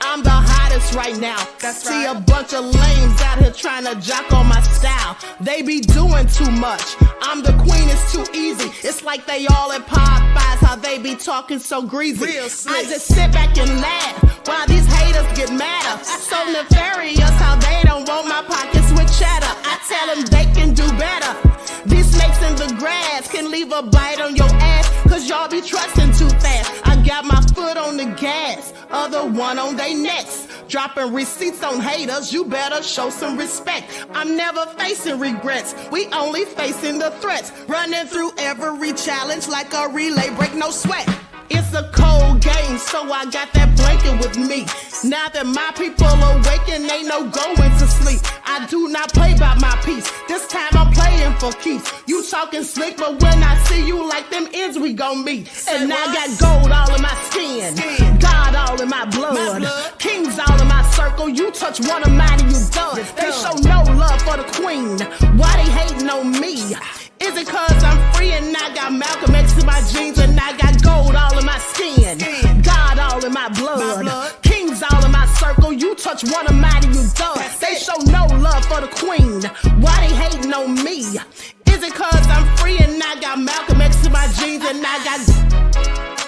I'm the hottest right now. See a bunch of lames out here trying to jock on my style. They be doing too much. I'm the queen, it's too easy. It's like they all at Popeyes, how they be talking so greasy. I just sit back and laugh while these haters get madder. So nefarious how they don't want my pockets with cheddar. I tell them they can do better. These snakes in the grass can leave a bite on your ass, cause y'all be trusting too fast. I got my foot on the gas, other one on they necks. Dropping receipts on haters, you better show some respect. I'm never facing regrets, we only facing the threats. Running through every challenge like a relay, break no sweat. It's a cold game, so I got that blanket with me. Now that my people awaken, ain't no going to sleep. I do not play by my piece, this time I'm playing for keeps. You talking slick, but when I see you like them ends, we gon' meet. And I got gold all in my skin, God all in my blood. Kings all in my circle, you touch one of mine and you done. They show no love for the queen, why they hating on me? Is it cause I'm free and I got Malcolm X in my jeans and I got gold all in my skin, God all in my blood. Kings all in my circle, you touch one of mine and you done. They show no love for the queen, why they hating on me? Is it cause I'm free and I got Malcolm X in my jeans and I got